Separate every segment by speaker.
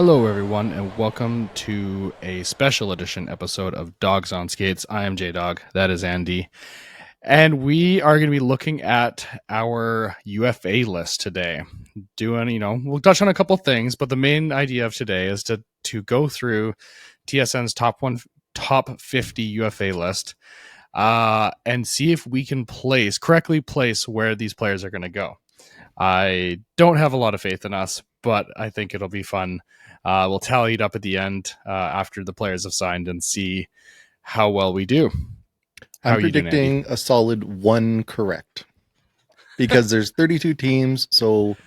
Speaker 1: Hello, everyone, and welcome to a special edition episode of Dogs on Skates. I am J Dog. That is Andy. And we are going to be looking at our UFA list today. We'll touch on a couple things, but the main idea of today is to go through TSN's top 50 UFA list and see if we can correctly place where these players are going to go. I don't have a lot of faith in us, but I think it'll be fun. We'll tally it up at the end after the players have signed and see how well we do.
Speaker 2: I'm predicting a solid 1 correct because there's 32 teams. So,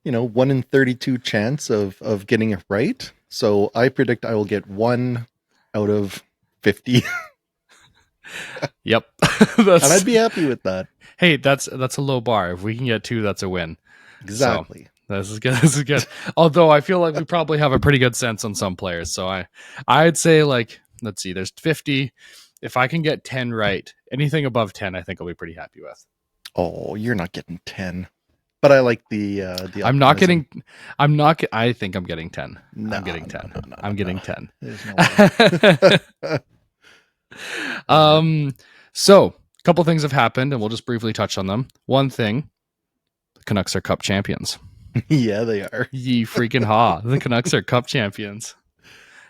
Speaker 2: 1 in 32 chance of getting it right. So I predict I will get 1 out of 50.
Speaker 1: Yep.
Speaker 2: And I'd be happy with that.
Speaker 1: Hey, that's a low bar. If we can get 2, that's a win.
Speaker 2: Exactly.
Speaker 1: So, this is good. Although I feel like we probably have a pretty good sense on some players. So I'd say, let's see, there's 50. If I can get 10 right, anything above 10, I think I'll be pretty happy with.
Speaker 2: Oh, you're not getting 10. But I like the
Speaker 1: I think I'm getting 10. No, I'm getting 10. No, I'm getting 10. So a couple things have happened and we'll just briefly touch on them. One thing, the Canucks are Cup champions.
Speaker 2: Yeah, they are.
Speaker 1: Ye freaking ha. The Canucks are Cup champions.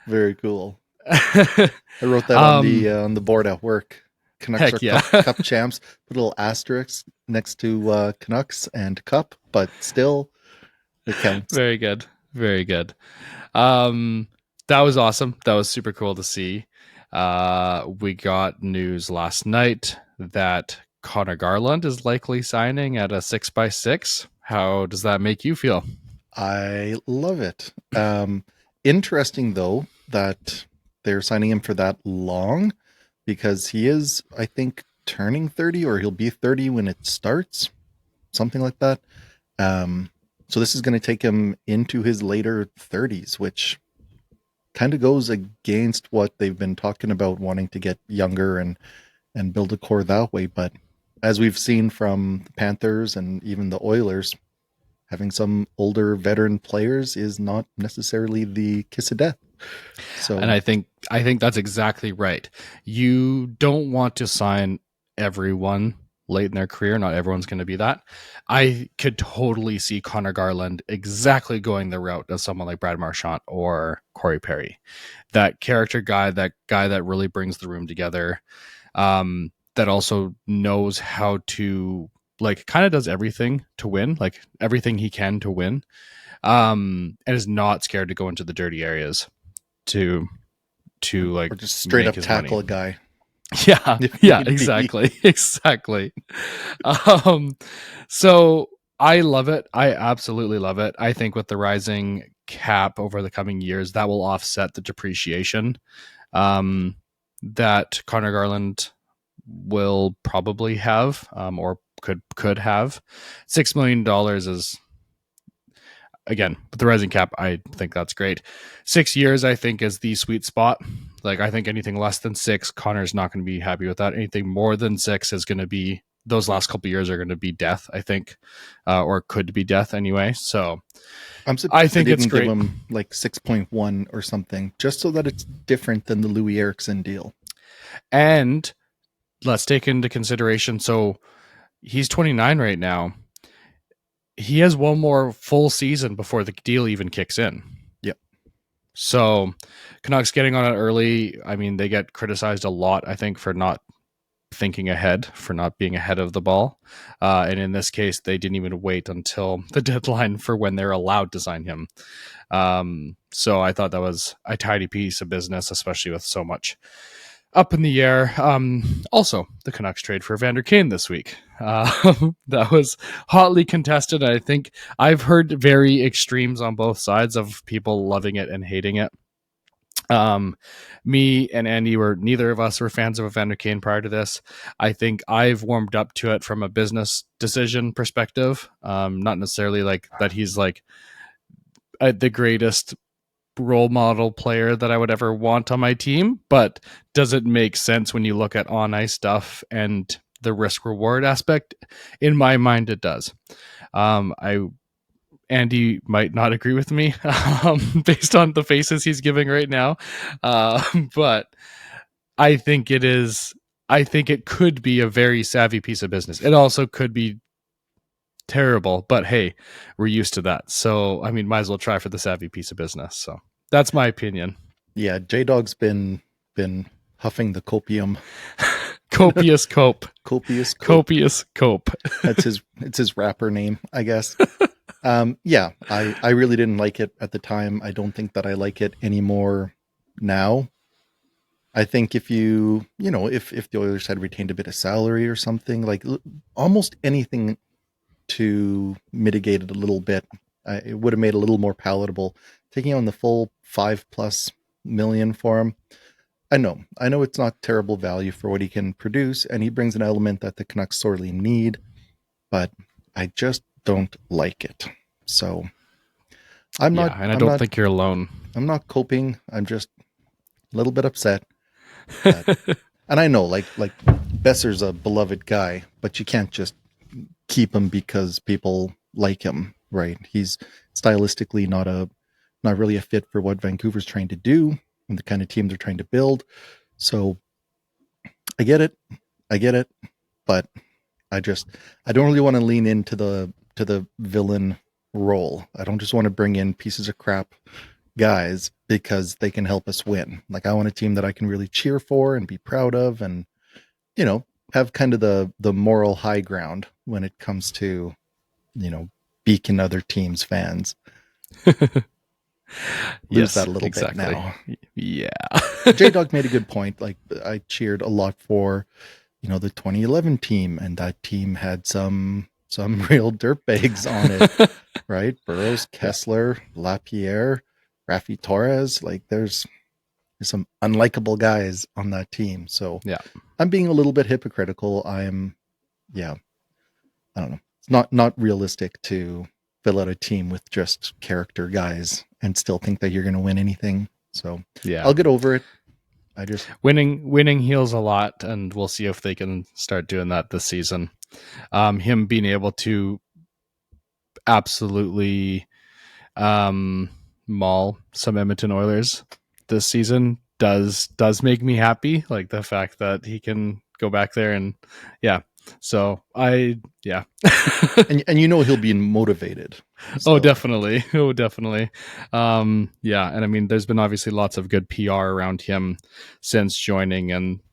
Speaker 2: Very cool. I wrote that on the board at work. Canucks are Cup champs. Put a little asterisk next to Canucks and Cup, but still, it counts.
Speaker 1: Very good. Very good. That was awesome. That was super cool to see. We got news last night that Connor Garland is likely signing at a 6x6. How does that make you feel?
Speaker 2: I love it. Interesting, though, that they're signing him for that long because he is, I think, turning 30 or he'll be 30 when it starts, something like that. So this is going to take him into his later 30s, which kind of goes against what they've been talking about, wanting to get younger and build a core that way. But as we've seen from the Panthers and even the Oilers, having some older veteran players is not necessarily the kiss of death. So,
Speaker 1: and I think that's exactly right. You don't want to sign everyone late in their career. Not everyone's going to be that. I could totally see Connor Garland exactly going the route of someone like Brad Marchand or Corey Perry. That character guy, that guy that really brings the room together, that also knows how to, kind of does everything to win, everything he can to win, and is not scared to go into the dirty areas to or
Speaker 2: just straight up tackle money. A guy.
Speaker 1: Yeah, exactly. So I love it. I absolutely love it. I think with the rising cap over the coming years, that will offset the depreciation that Connor Garland will probably have, or could have. $6 million is, again, with the rising cap, I think that's great. 6 years, I think, is the sweet spot. I think anything less than 6, Connor's not going to be happy with that. Anything more than 6 is going to be, those last couple of years are going to be death, I think, or could be death anyway. So
Speaker 2: I think it's great. Give him 6.1 or something, just so that it's different than the Louis Eriksson deal.
Speaker 1: And let's take into consideration, so he's 29 right now. He has one more full season before the deal even kicks in.
Speaker 2: Yep.
Speaker 1: So Canucks getting on it early. I mean, they get criticized a lot, I think, for not thinking ahead, for not being ahead of the ball. And in this case, they didn't even wait until the deadline for when they're allowed to sign him. So I thought that was a tidy piece of business, especially with so much up in the air. Also, the Canucks trade for Evander Kane this week. That was hotly contested. I think I've heard very extremes on both sides of people loving it and hating it. Me and Andy neither of us were fans of Evander Kane prior to this. I think I've warmed up to it from a business decision perspective. Not necessarily that he's the greatest role model player that I would ever want on my team, but does it make sense when you look at on ice stuff and the risk reward aspect? In my mind, it does. I Andy might not agree with me based on the faces he's giving right now. But I think it is. I think it could be a very savvy piece of business. It also could be terrible, but hey, we're used to that. So, I mean, might as well try for the savvy piece of business. So, that's my opinion.
Speaker 2: Yeah, J Dog's been huffing the copium.
Speaker 1: Copious cope.
Speaker 2: Copious cope.
Speaker 1: Copious cope.
Speaker 2: It's his rapper name, I guess. Yeah, I really didn't like it at the time. I don't think that I like it anymore now. I think if if the Oilers had retained a bit of salary or something, like almost anything to mitigate it a little bit, it would have made it a little more palatable. Taking on the full 5+ million for him, I know it's not terrible value for what he can produce, and he brings an element that the Canucks sorely need, but I just don't like it. So I'm
Speaker 1: Yeah,
Speaker 2: not,
Speaker 1: and I don't think you're alone.
Speaker 2: I'm not coping. I'm just a little bit upset. But, and I know, like Besser's a beloved guy, but you can't just keep him because people like him, right? He's stylistically not really a fit for what Vancouver's trying to do and the kind of team they're trying to build. So I get it. I get it. But I don't really want to lean into the villain role. I don't just want to bring in pieces of crap guys because they can help us win. Like I want a team that I can really cheer for and be proud of, and have kind of the moral high ground when it comes to beacon other teams' fans. Lose
Speaker 1: Yes,
Speaker 2: that a little bit
Speaker 1: exactly.
Speaker 2: now.
Speaker 1: Yeah.
Speaker 2: J Dog made a good point. Like I cheered a lot for the 2011 team, and that team had some real dirtbags on it, right? Burroughs,
Speaker 1: Yeah.
Speaker 2: Kessler, Lapierre, Rafi Torres. Like there's some unlikable guys on that team. So
Speaker 1: Yeah.
Speaker 2: I'm being a little bit hypocritical. Yeah, I don't know. It's not realistic to fill out a team with just character guys and still think that you're going to win anything. So
Speaker 1: Yeah.
Speaker 2: I'll get over it. I just
Speaker 1: Winning heals a lot, and we'll see if they can start doing that this season. Him being able to absolutely maul some Edmonton Oilers this season does make me happy. Like the fact that he can go back there and yeah. So yeah.
Speaker 2: and he'll be motivated.
Speaker 1: Oh,
Speaker 2: So
Speaker 1: definitely. Oh, definitely. Yeah, and I mean, there's been obviously lots of good PR around him since joining,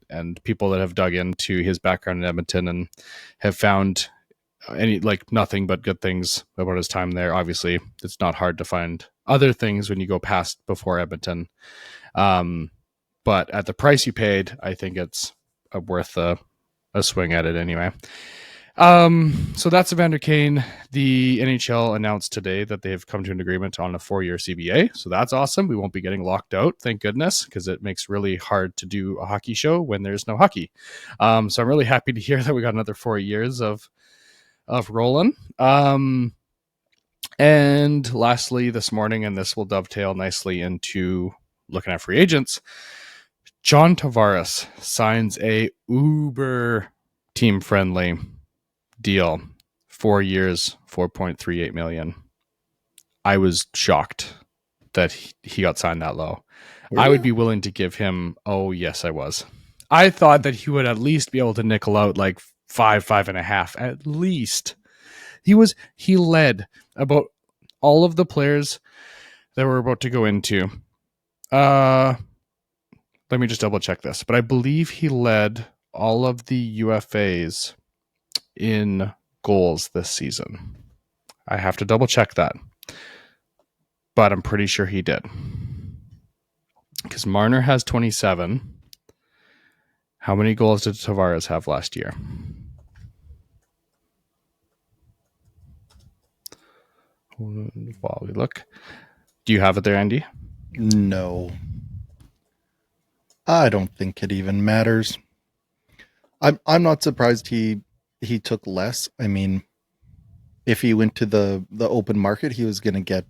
Speaker 1: and people that have dug into his background in Edmonton and have found any like nothing but good things about his time there. Obviously, it's not hard to find other things when you go past before Edmonton. Um, but at the price you paid, I think it's worth a swing at it anyway. So that's Evander Kane. The NHL announced today that they have come to an agreement on a 4-year CBA. So that's awesome. We won't be getting locked out, thank goodness, because it makes really hard to do a hockey show when there's no hockey. So I'm really happy to hear that we got another 4 years of rolling. And lastly, this morning, and this will dovetail nicely into looking at free agents, John Tavares signs a uber team friendly deal, 4 years, 4.38 million. I was shocked that he got signed that low.
Speaker 2: were
Speaker 1: I would
Speaker 2: you?
Speaker 1: be willing to give him. Oh yes, I was. I thought that he would at least be able to nickel out like 5.5 at least. He led about all of the players that we're about to go into. Let me just double check this, but I believe he led all of the UFAs in goals this season. I have to double check that, but I'm pretty sure he did. Because Marner has 27. How many goals did Tavares have last year? While we look, do you have it there, Andy?
Speaker 2: No, I don't think it even matters. I'm not surprised he took less. I mean, if he went to the open market, he was going to get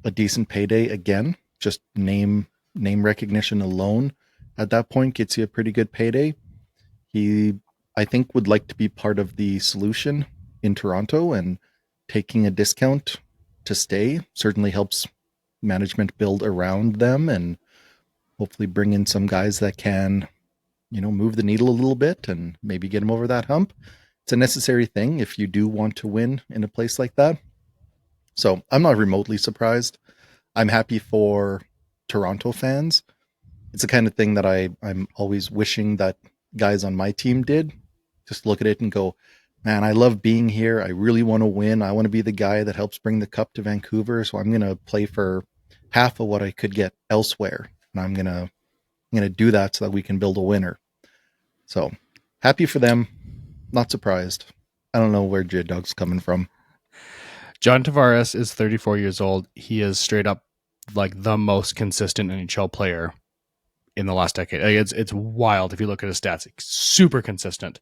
Speaker 2: a decent payday again. Just name recognition alone at that point gets you a pretty good payday. He, I think, would like to be part of the solution in Toronto and taking a discount to stay. Certainly helps management build around them and hopefully bring in some guys that can, move the needle a little bit and maybe get them over that hump. It's a necessary thing if you do want to win in a place like that. So I'm not remotely surprised. I'm happy for Toronto fans. It's the kind of thing that I'm always wishing that guys on my team did. Just look at it and go, man, I love being here. I really want to win. I want to be the guy that helps bring the cup to Vancouver. So I'm going to play for half of what I could get elsewhere. And I'm going to do that so that we can build a winner. So happy for them. Not surprised. I don't know where Dawgs coming from.
Speaker 1: John Tavares is 34 years old. He is straight up like the most consistent NHL player in the last decade. It's wild if you look at his stats. Super consistent.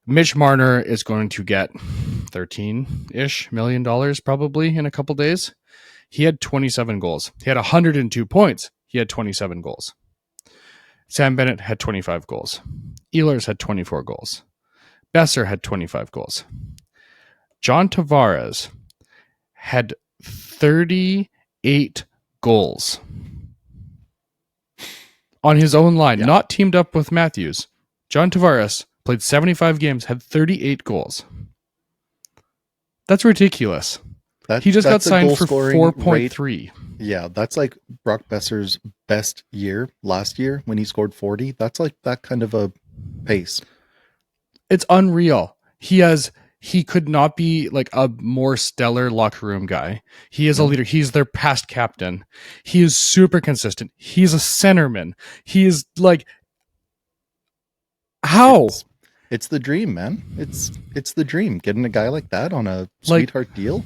Speaker 1: Mitch Marner is going to get $13-ish million probably in a couple days. He had 27 goals. He had 102 points. He had 27 goals. Sam Bennett had 25 goals. Ehlers had 24 goals. Besser had 25 goals. John Tavares had 38 goals on his own line, not teamed up with Matthews. John Tavares played 75 games, had 38 goals. That's ridiculous. He just got signed for 4.3.
Speaker 2: Yeah, that's like Brock Besser's best year last year when he scored 40. That's like that kind of a pace.
Speaker 1: It's unreal. He could not be like a more stellar locker room guy. He is a leader. He's their past captain. He is super consistent. He's a centerman. He is like, how?
Speaker 2: It's the dream, man. It's the dream. Getting a guy like that on a sweetheart deal.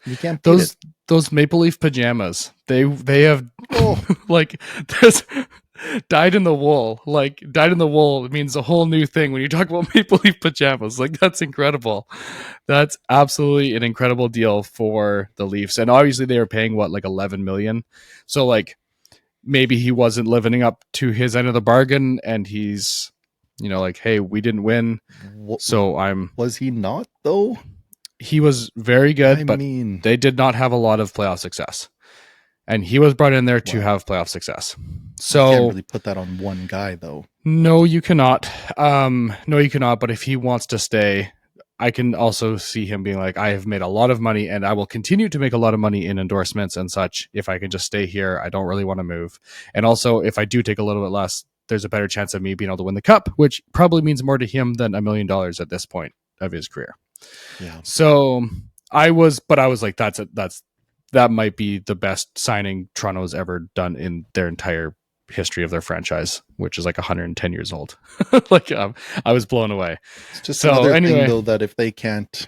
Speaker 2: You can't beat
Speaker 1: those Maple Leaf pajamas. They have like there's dyed in the wool. Like dyed in the wool means a whole new thing when you talk about Maple Leaf pajamas. Like that's incredible. That's absolutely an incredible deal for the Leafs. And obviously they were paying like 11 million. So like maybe he wasn't living up to his end of the bargain and he's like, hey, we didn't win. So
Speaker 2: was he not though?
Speaker 1: He was very good, but they did not have a lot of playoff success. And he was brought in there to have playoff success. So
Speaker 2: you can't really put that on one guy, though.
Speaker 1: No, you cannot. But if he wants to stay, I can also see him being like, I have made a lot of money and I will continue to make a lot of money in endorsements and such. If I can just stay here, I don't really want to move. And also, if I do take a little bit less, there's a better chance of me being able to win the cup, which probably means more to him than $1 million at this point of his career.
Speaker 2: Yeah.
Speaker 1: So I was like, that might be the best signing Toronto's ever done in their entire history of their franchise, which is like 110 years old. I was blown away.
Speaker 2: It's just another thing, though, that if they can't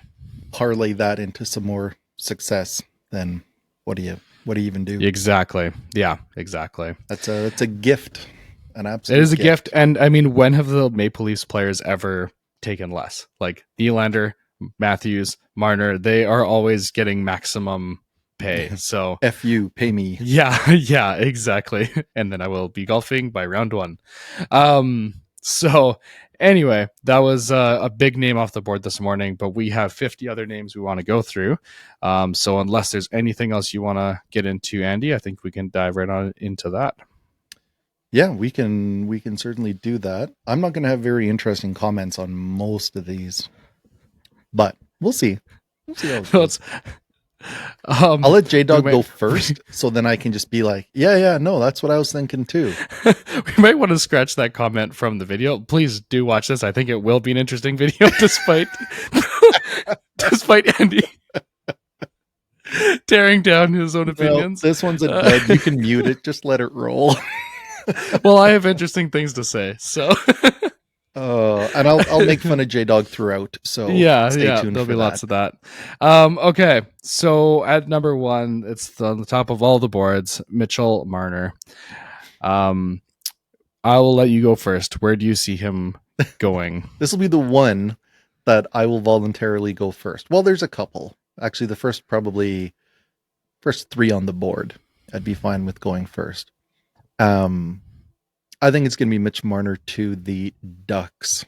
Speaker 2: parlay that into some more success, then what do you even do?
Speaker 1: Exactly. Yeah, exactly.
Speaker 2: It's a gift. An absolute.
Speaker 1: It is a gift. And I mean, when have the Maple Leafs players ever taken less? Like Nylander, Matthews, Marner, they are always getting maximum pay. So
Speaker 2: F you, pay me.
Speaker 1: Yeah, exactly. And then I will be golfing by round 1. So anyway, that was a big name off the board this morning, but we have 50 other names we want to go through. So unless there's anything else you want to get into, Andy, I think we can dive right on into that.
Speaker 2: Yeah, we can certainly do that. I'm not going to have very interesting comments on most of these, but we'll see. We'll see how it goes. I'll let J-Dog go first, so then I can just be like, yeah, no, that's what I was thinking too.
Speaker 1: We might want to scratch that comment from the video. Please do watch this. I think it will be an interesting video, despite Andy tearing down his own opinions.
Speaker 2: No, this one's a dud. You can mute it. Just let it roll.
Speaker 1: Well, I have interesting things to say, so.
Speaker 2: And I'll make fun of J-Dog throughout. So stay tuned.
Speaker 1: There'll be lots of that. Okay, so at number 1, it's on the top of all the boards, Mitchell Marner. I will let you go first. Where do you see him going?
Speaker 2: This will be the one that I will voluntarily go first. Well, there's a couple. Actually, the first 3 on the board, I'd be fine with going first. I think it's going to be Mitch Marner to the Ducks.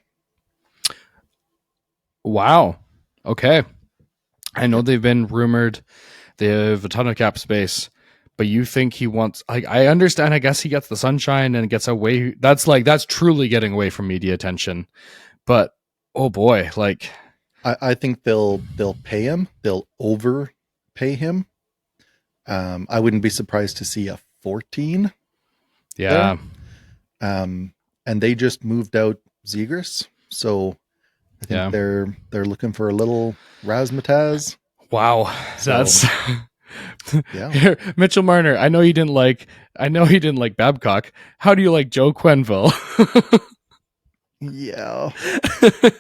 Speaker 1: Wow. Okay. I know
Speaker 2: Yep.
Speaker 1: they've been rumored. They have a ton of cap space, but you think he wants? I understand. I guess he gets the sunshine and gets away. That's truly getting away from media attention. But oh boy, like
Speaker 2: I think they'll pay him. They'll overpay him. I wouldn't be surprised to see a 14 there.
Speaker 1: yeah,
Speaker 2: Um, and they just moved out Zegers, so I think
Speaker 1: yeah.
Speaker 2: they're looking for a little razzmatazz.
Speaker 1: Wow,
Speaker 2: So
Speaker 1: that's
Speaker 2: yeah,
Speaker 1: here, Mitchell Marner. I know you didn't like. I know he didn't like Babcock. How do you like Joe Quenville?
Speaker 2: yeah.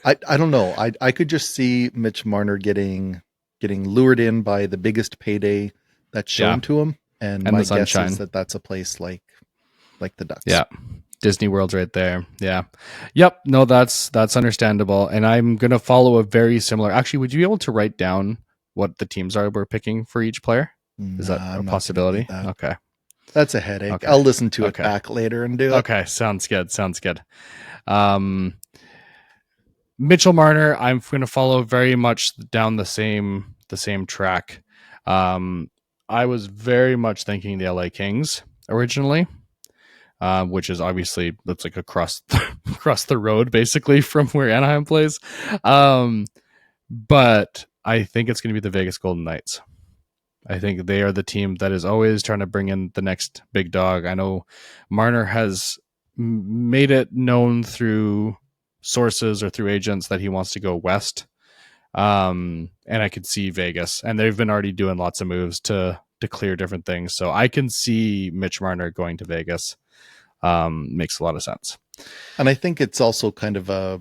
Speaker 2: I don't know. I could just see Mitch Marner getting lured in by the biggest payday that's
Speaker 1: yeah,
Speaker 2: shown to him, and
Speaker 1: and
Speaker 2: my
Speaker 1: the
Speaker 2: guess is
Speaker 1: sunshine.
Speaker 2: that that's a place like the Ducks.
Speaker 1: Yeah. Disney World's right there. Yeah. Yep. No, that's understandable. And I'm gonna follow a very similar. Actually, would you be able to write down what the teams are we're picking for each player? Is that
Speaker 2: Nah,
Speaker 1: a
Speaker 2: I'm not going to do
Speaker 1: possibility?
Speaker 2: that.
Speaker 1: Okay.
Speaker 2: That's a headache.
Speaker 1: Okay.
Speaker 2: I'll listen to it
Speaker 1: Okay.
Speaker 2: back later and do it.
Speaker 1: Okay. Sounds good. Sounds good. Um, Mitchell Marner, I'm gonna follow very much down the same track. Um, I was very much thinking the LA Kings originally. Which is obviously that's like across across the road basically from where Anaheim plays. Um, but I think it's going to be the Vegas Golden Knights. I think they are the team that is always trying to bring in the next big dog. I know Marner has made it known through sources or through agents that he wants to go west. And I could see Vegas, and they've been already doing lots of moves to clear different things. So I can see Mitch Marner going to Vegas. Makes a lot of sense.
Speaker 2: And I think it's also it's a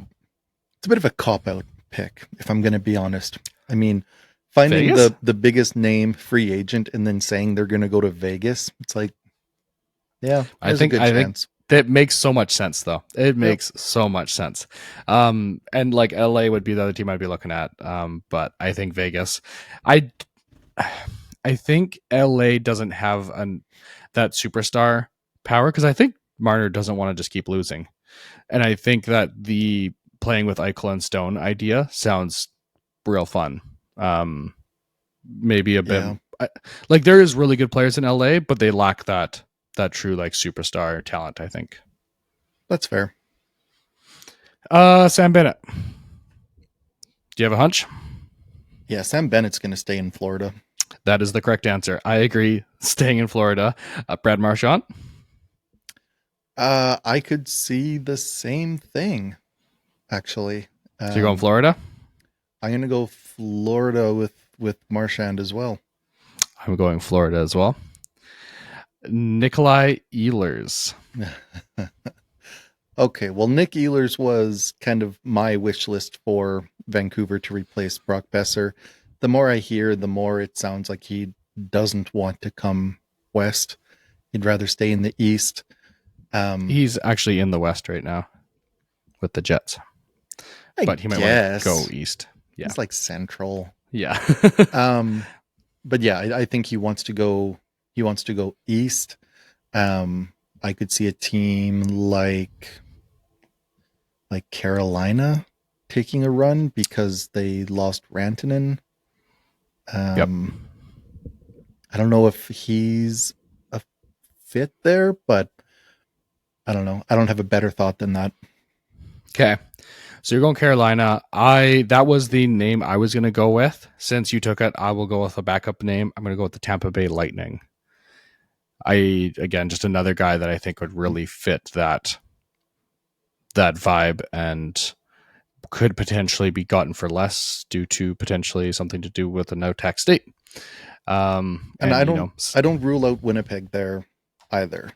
Speaker 2: bit of a cop out pick, if I'm going to be honest. I mean, finding
Speaker 1: Vegas?
Speaker 2: the biggest name free agent and then saying they're going to go to Vegas, it's like, yeah,
Speaker 1: I
Speaker 2: there's a
Speaker 1: think
Speaker 2: good
Speaker 1: I think
Speaker 2: chance.
Speaker 1: that makes so much sense though. It
Speaker 2: Yep.
Speaker 1: makes so much sense. And like LA would be the other team I'd be looking at. But I think Vegas. I I think LA doesn't have that superstar power because I think Marner doesn't want to just keep losing. And I think that the playing with Eichel and Stone idea sounds real fun. Maybe a bit
Speaker 2: Yeah,
Speaker 1: like there is really good players in LA, but they lack that true like superstar talent. I think.
Speaker 2: that's fair.
Speaker 1: Sam Bennett. Do you have a hunch?
Speaker 2: Yeah, Sam Bennett's going to stay in Florida.
Speaker 1: That is the correct answer. I agree. Staying in Florida. Brad Marchand.
Speaker 2: I could see the same thing, actually.
Speaker 1: So you're going
Speaker 2: Um,
Speaker 1: Florida.
Speaker 2: I'm going to go Florida with Marchand as well.
Speaker 1: I'm going Florida as well. Nikolai Ehlers.
Speaker 2: Okay, well, Nick Ehlers was kind of my wish list for Vancouver to replace Brock Besser. The more I hear, the more it sounds like he doesn't want to come west. He'd rather stay in the east.
Speaker 1: He's actually in the West right now with the Jets,
Speaker 2: I
Speaker 1: but he might want to go
Speaker 2: guess
Speaker 1: East. Yeah.
Speaker 2: he's like central.
Speaker 1: Yeah.
Speaker 2: Um, but yeah, I think he wants to go. He wants to go east. I could see a team like Carolina taking a run because they lost Rantanen.
Speaker 1: Yep.
Speaker 2: I don't know if he's a fit there, but I don't know. I don't have a better thought than that.
Speaker 1: Okay. So you're going Carolina. That was the name I was going to go with. Since you took it, I will go with a backup name. I'm going to go with the Tampa Bay Lightning. Again, just another guy that I think would really fit that vibe and could potentially be gotten for less due to potentially something to do with a no tax state.
Speaker 2: And
Speaker 1: And you know,
Speaker 2: I don't rule out Winnipeg there either.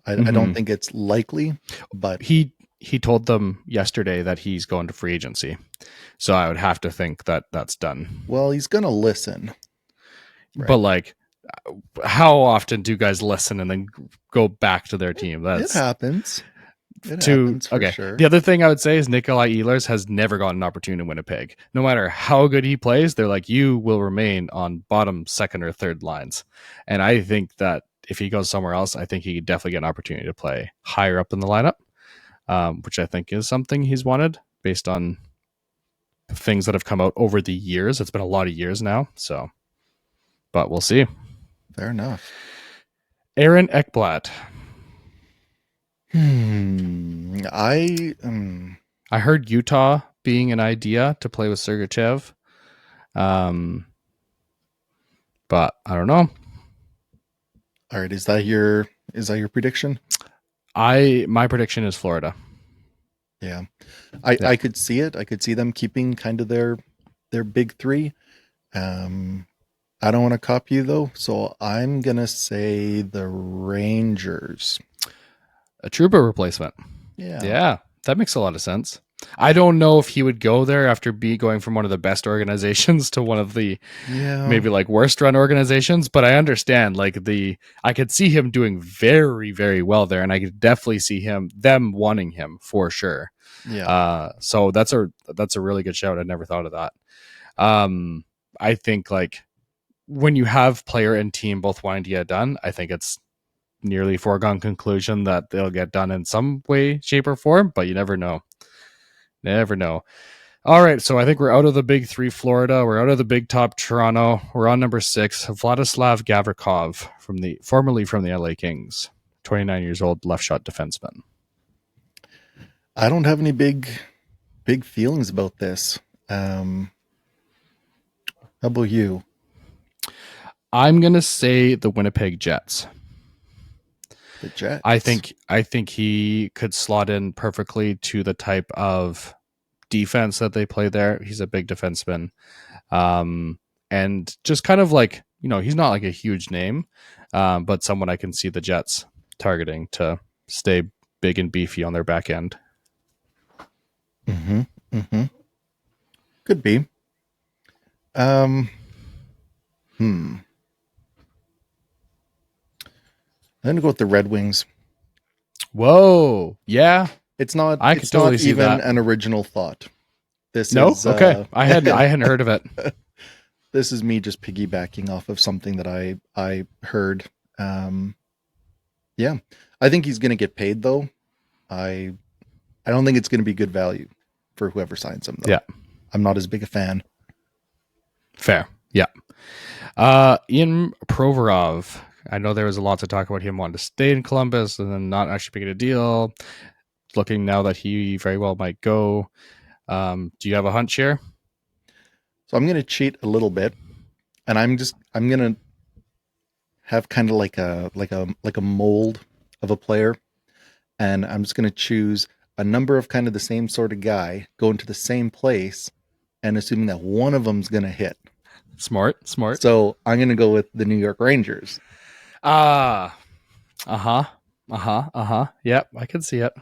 Speaker 2: I don't
Speaker 1: mhm.
Speaker 2: think it's likely, but
Speaker 1: he told them yesterday that he's going to free agency. So I would have to think that that's done.
Speaker 2: well, he's gonna listen,
Speaker 1: But
Speaker 2: right?
Speaker 1: like, how often do guys listen and then go back to their team?
Speaker 2: It
Speaker 1: That's
Speaker 2: happens. It
Speaker 1: to
Speaker 2: happens for
Speaker 1: okay.
Speaker 2: sure.
Speaker 1: The other thing I would say is Nikolai Ehlers has never gotten an opportunity in Winnipeg. No matter how good he plays, they're like, you will remain on bottom, second, or third lines. And I think that if he goes somewhere else, I think he could definitely get an opportunity to play higher up in the lineup, which I think is something he's wanted based on things that have come out over the years. It's been a lot of years now, so but we'll see.
Speaker 2: Fair enough.
Speaker 1: Aaron Ekblad. I heard Utah being an idea to play with Sergachev, but I don't know.
Speaker 2: All right, is that your prediction?
Speaker 1: My prediction is Florida.
Speaker 2: Yeah.
Speaker 1: Yeah.
Speaker 2: I could see it. I could see them keeping kind of their big three. I don't want to copy you though, so I'm gonna say the Rangers.
Speaker 1: A Trouba replacement. Yeah, that makes a lot of sense. I don't know if he would go there after going from one of the best organizations to one of the maybe like worst run organizations, but I understand I could see him doing very, very well there, and I could definitely see them wanting him for sure.
Speaker 2: Yeah.
Speaker 1: So that's a really good shout. I never thought of that. I think like when you have player and team both wanting to get done, I think it's nearly foregone conclusion that they'll get done in some way, shape, or form, but you never know. Never know. All right, so I think we're out of the big three, Florida. We're out of the big top, Toronto. We're on number 6, Vladislav Gavrikov, formerly from the LA Kings, 29 years old, left shot defenseman.
Speaker 2: I don't have any big feelings about this. How about you?
Speaker 1: I'm gonna say the Winnipeg Jets.
Speaker 2: The Jets.
Speaker 1: I think he could slot in perfectly to the type of defense that they play there. He's a big defenseman, and just kind of like, he's not like a huge name, but someone I can see the Jets targeting to stay big and beefy on their back end.
Speaker 2: Could be. I'm gonna go with the Red Wings.
Speaker 1: Whoa, yeah,
Speaker 2: it's not.
Speaker 1: I
Speaker 2: it's
Speaker 1: could totally
Speaker 2: not
Speaker 1: see
Speaker 2: even
Speaker 1: that.
Speaker 2: an original thought. This
Speaker 1: no,
Speaker 2: is
Speaker 1: okay. I hadn't heard of it.
Speaker 2: This is me just piggybacking off of something that I heard. Yeah, I think he's gonna get paid though. I don't think it's gonna be good value for whoever signs him though.
Speaker 1: Yeah,
Speaker 2: I'm not as big a fan.
Speaker 1: Fair. Yeah. Ian Provorov. I know there was a lot to talk about him wanting to stay in Columbus and then not actually making a deal. Looking now that he very well might go. Do you have a hunch here?
Speaker 2: So I'm going to cheat a little bit, and I'm going to have kind of like a mold of a player, and I'm just going to choose a number of kind of the same sort of guy, go into the same place, and assuming that one of them's going to hit.
Speaker 1: Smart.
Speaker 2: So I'm going to go with the New York Rangers.
Speaker 1: Yep, I can see it.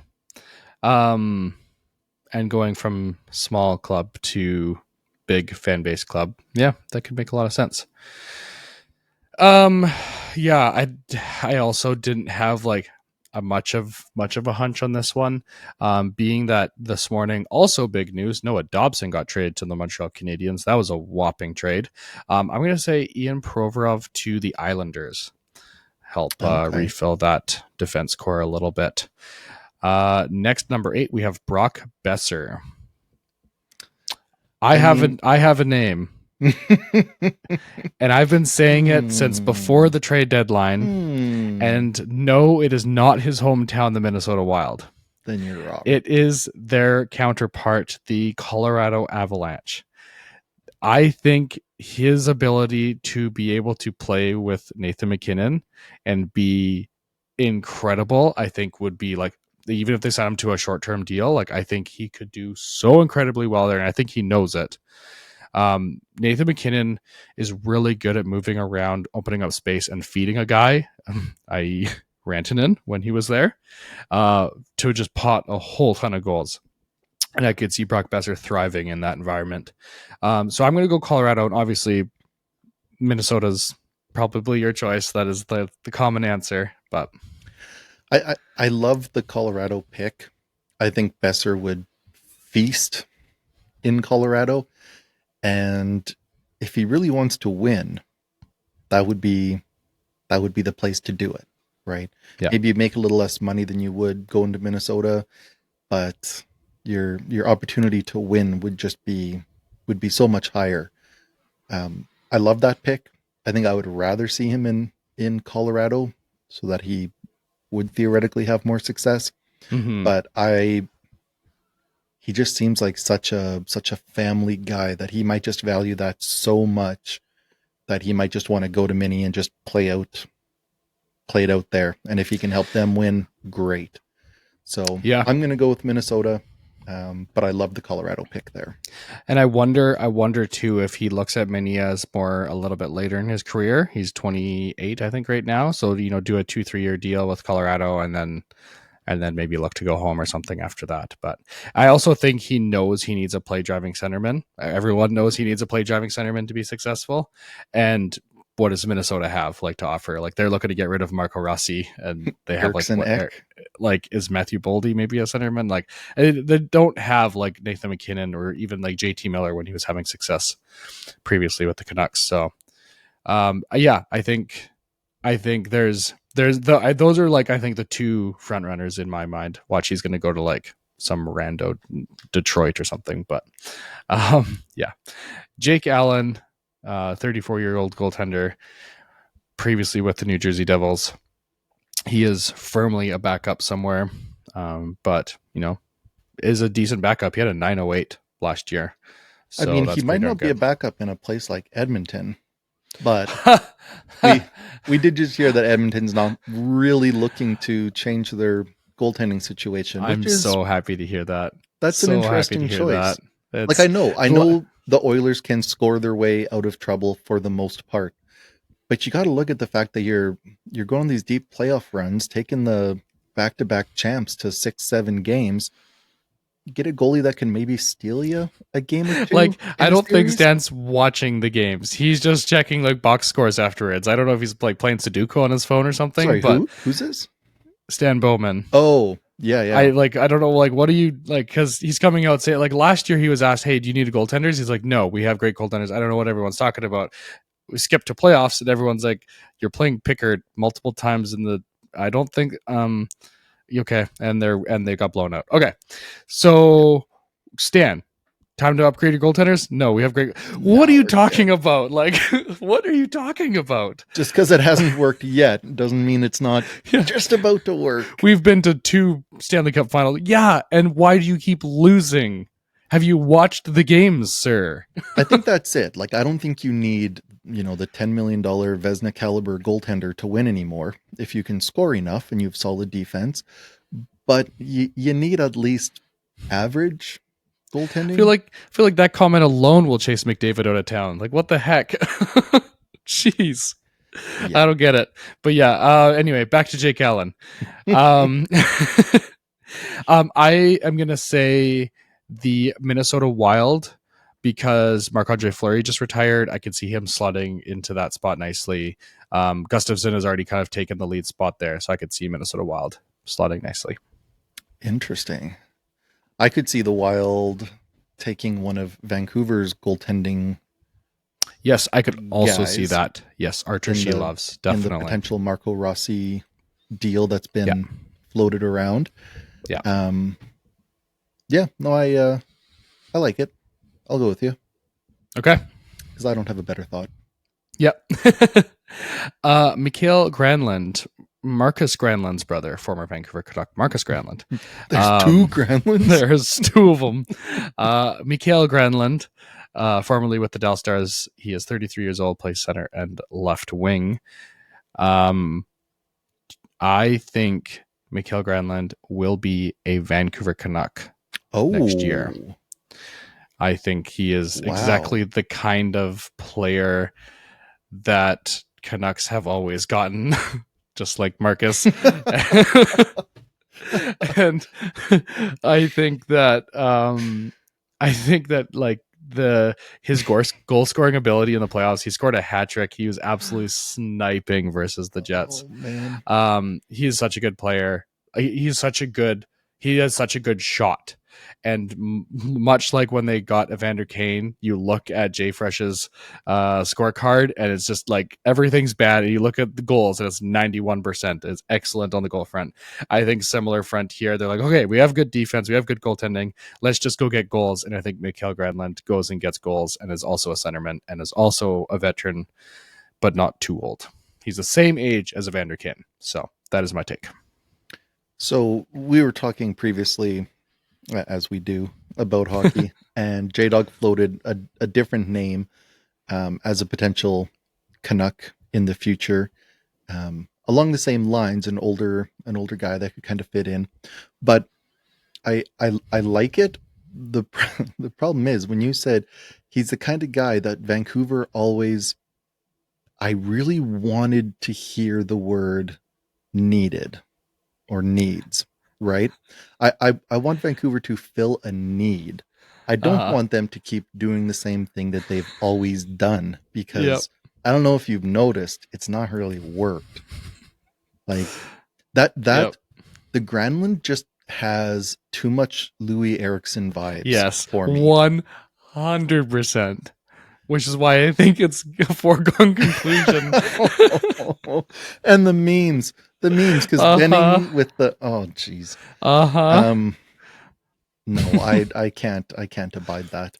Speaker 1: And going from small club to big fan base club, yeah, that could make a lot of sense. Yeah, I also didn't have like much of a hunch on this one. Being that this morning, also big news, Noah Dobson got traded to the Montreal Canadiens. That was a whopping trade. I'm going to say Ian Provorov to the Islanders. Help refill that defense core a little bit. Next, number 8, we have Brock Besser. I have a name. And I've been saying it since before the trade deadline. And no, it is not his hometown, the Minnesota Wild.
Speaker 2: Then you're wrong.
Speaker 1: It is their counterpart, the Colorado Avalanche. I think his ability to be able to play with Nathan MacKinnon and be incredible, I think would be like, even if they sign him to a short-term deal, like I think he could do so incredibly well there, and I think he knows it. Nathan MacKinnon is really good at moving around, opening up space, and feeding a guy, i.e. Rantanen when he was there, to just pot a whole ton of goals. And I could see Brock Besser thriving in that environment. So I'm going to go Colorado, and obviously Minnesota's probably your choice. That is the common answer, but
Speaker 2: I love the Colorado pick. I think Besser would feast in Colorado, and if he really wants to win, that would be the place to do it, right?
Speaker 1: Yeah.
Speaker 2: Maybe you make a little less money than you would going to Minnesota, but your opportunity to win would just be would be so much higher. I love that pick. I think I would rather see him in Colorado so that he would theoretically have more success.
Speaker 1: Hmm.
Speaker 2: But he just seems like such a family guy that he might just value that so much that he might just want to go to Mini and just play it out there. And if he can help them win, great. So
Speaker 1: Yeah.
Speaker 2: I'm going to go with Minnesota, but I love the Colorado pick there.
Speaker 1: And I wonder too if he looks at Mini as more a little bit later in his career. He's 28, I think, right now. So do a 2-3 year deal with Colorado, and then maybe look to go home or something after that. But I also think he knows he needs a play driving centerman. Everyone knows he needs a play driving centerman to be successful. And what does Minnesota have to offer? Like, they're looking to get rid of Marco Rossi, and they have
Speaker 2: Eriksson Ek.
Speaker 1: is Matthew Boldy maybe a centerman? Like, they don't have like Nathan McKinnon or even like JT Miller when he was having success previously with the Canucks. So yeah, I think those are like, I think, the two front runners in my mind. Watch, he's going to go to like some rando Detroit or something. But yeah, Jake Allen, 34-year-old goaltender, previously with the New Jersey Devils. He is firmly a backup somewhere, but is a decent backup. He had a 908 last year.
Speaker 2: I
Speaker 1: So
Speaker 2: mean, he
Speaker 1: that's
Speaker 2: might
Speaker 1: pretty darn
Speaker 2: not be a
Speaker 1: good.
Speaker 2: backup in a place like Edmonton, but we did just hear that Edmonton's not really looking to change their goaltending situation, which
Speaker 1: I'm
Speaker 2: is
Speaker 1: so happy to hear that.
Speaker 2: that's an
Speaker 1: So happy to
Speaker 2: interesting
Speaker 1: hear that.
Speaker 2: choice. Like
Speaker 1: It's
Speaker 2: I know the Oilers can score their way out of trouble for the most part, but you got to look at the fact that you're going on these deep playoff runs, taking the back-to-back champs to 6-7 games. Get a goalie that can maybe steal you a game or two
Speaker 1: like,
Speaker 2: in
Speaker 1: I
Speaker 2: a
Speaker 1: don't think
Speaker 2: series.
Speaker 1: Stan's watching the games. He's just checking like box scores afterwards. I don't know if he's like playing Sudoku on his phone or something,
Speaker 2: Sorry,
Speaker 1: but
Speaker 2: who's this?
Speaker 1: Stan Bowman.
Speaker 2: Oh, yeah, yeah.
Speaker 1: I don't know, like, what do you like, because he's coming out saying, like, last year he was asked, hey, do you need a goaltenders? He's like, no, we have great goaltenders. I don't know what everyone's talking about. We skipped to playoffs and everyone's like, you're playing Pickard multiple times in the, I don't think okay, and they got blown out. Okay, so Stan, time to upgrade your goaltenders? No, we have great. What are
Speaker 2: No,
Speaker 1: you
Speaker 2: we're good.
Speaker 1: talking about? Like, what are you talking about?
Speaker 2: Just because it hasn't worked yet doesn't mean it's not
Speaker 1: Yeah.
Speaker 2: just about to work.
Speaker 1: We've been to 2 Stanley Cup finals. Yeah, and why do you keep losing? Have you watched the games, sir?
Speaker 2: I think that's it. Like, I don't think you need, the $10 million Vesna caliber goaltender to win anymore if you can score enough and you have solid defense. But you need at least average goaltending.
Speaker 1: I feel like that comment alone will chase McDavid out of town. Like, what the heck? Jeez.
Speaker 2: Yeah.
Speaker 1: I don't get it. But yeah, anyway, back to Jake Allen. Um, I am going to say the Minnesota Wild, because Marc-Andre Fleury just retired. I could see him slotting into that spot nicely. Gustafsson has already kind of taken the lead spot there, so I could see Minnesota Wild slotting nicely.
Speaker 2: Interesting. I could see the Wild taking one of Vancouver's goaltending
Speaker 1: Yes, I could also see
Speaker 2: guys
Speaker 1: that. Yes, Archer
Speaker 2: in
Speaker 1: loves
Speaker 2: in the
Speaker 1: definitely.
Speaker 2: potential Marco Rossi deal that's been
Speaker 1: Yeah.
Speaker 2: floated around.
Speaker 1: Yeah.
Speaker 2: Yeah, no, I like it. I'll go with you
Speaker 1: Okay.
Speaker 2: because I don't have a better thought.
Speaker 1: Yep. Mikhail Granlund, Marcus Granlund's brother, former Vancouver Canuck, Marcus Granlund.
Speaker 2: There's two Granlunds.
Speaker 1: There's 2 of them. Mikhail Granlund, formerly with the Dallas Stars. He is 33 years old, plays center and left wing. I think Mikhail Granlund will be a Vancouver Canuck next year. I think he is exactly the kind of player that Canucks have always gotten, just like Marcus. And I think that like his goal scoring ability in the playoffs, he scored a hat trick. He was absolutely sniping versus the Jets.
Speaker 2: Oh, man.
Speaker 1: He is such a good player. He has such a good shot. And much like when they got Evander Kane, you look at Jay Fresh's scorecard and it's just like everything's bad. And you look at the goals and it's 91%. It's excellent on the goal front. I think similar front here. They're like, okay, we have good defense, we have good goaltending. Let's just go get goals. And I think Mikael Granlund goes and gets goals and is also a centerman and is also a veteran, but not too old. He's the same age as Evander Kane. So that is my take.
Speaker 2: So we were talking previously, as we do, about hockey, and J-Dog floated a different name as a potential Canuck in the future, along the same lines, an older guy that could kind of fit in. But I like it. The problem is when you said he's the kind of guy that Vancouver always, I really wanted to hear the word needed or needs, right? I want Vancouver to fill a need. I don't want them to keep doing the same thing that they've always done, because I don't know if you've noticed, it's not really worked. Like that the Granlund just has too much Louis Eriksson vibes for me.
Speaker 1: 100%. Which is why I think it's a foregone conclusion.
Speaker 2: And the memes, because Benning with the, oh geez. No, I can't abide that.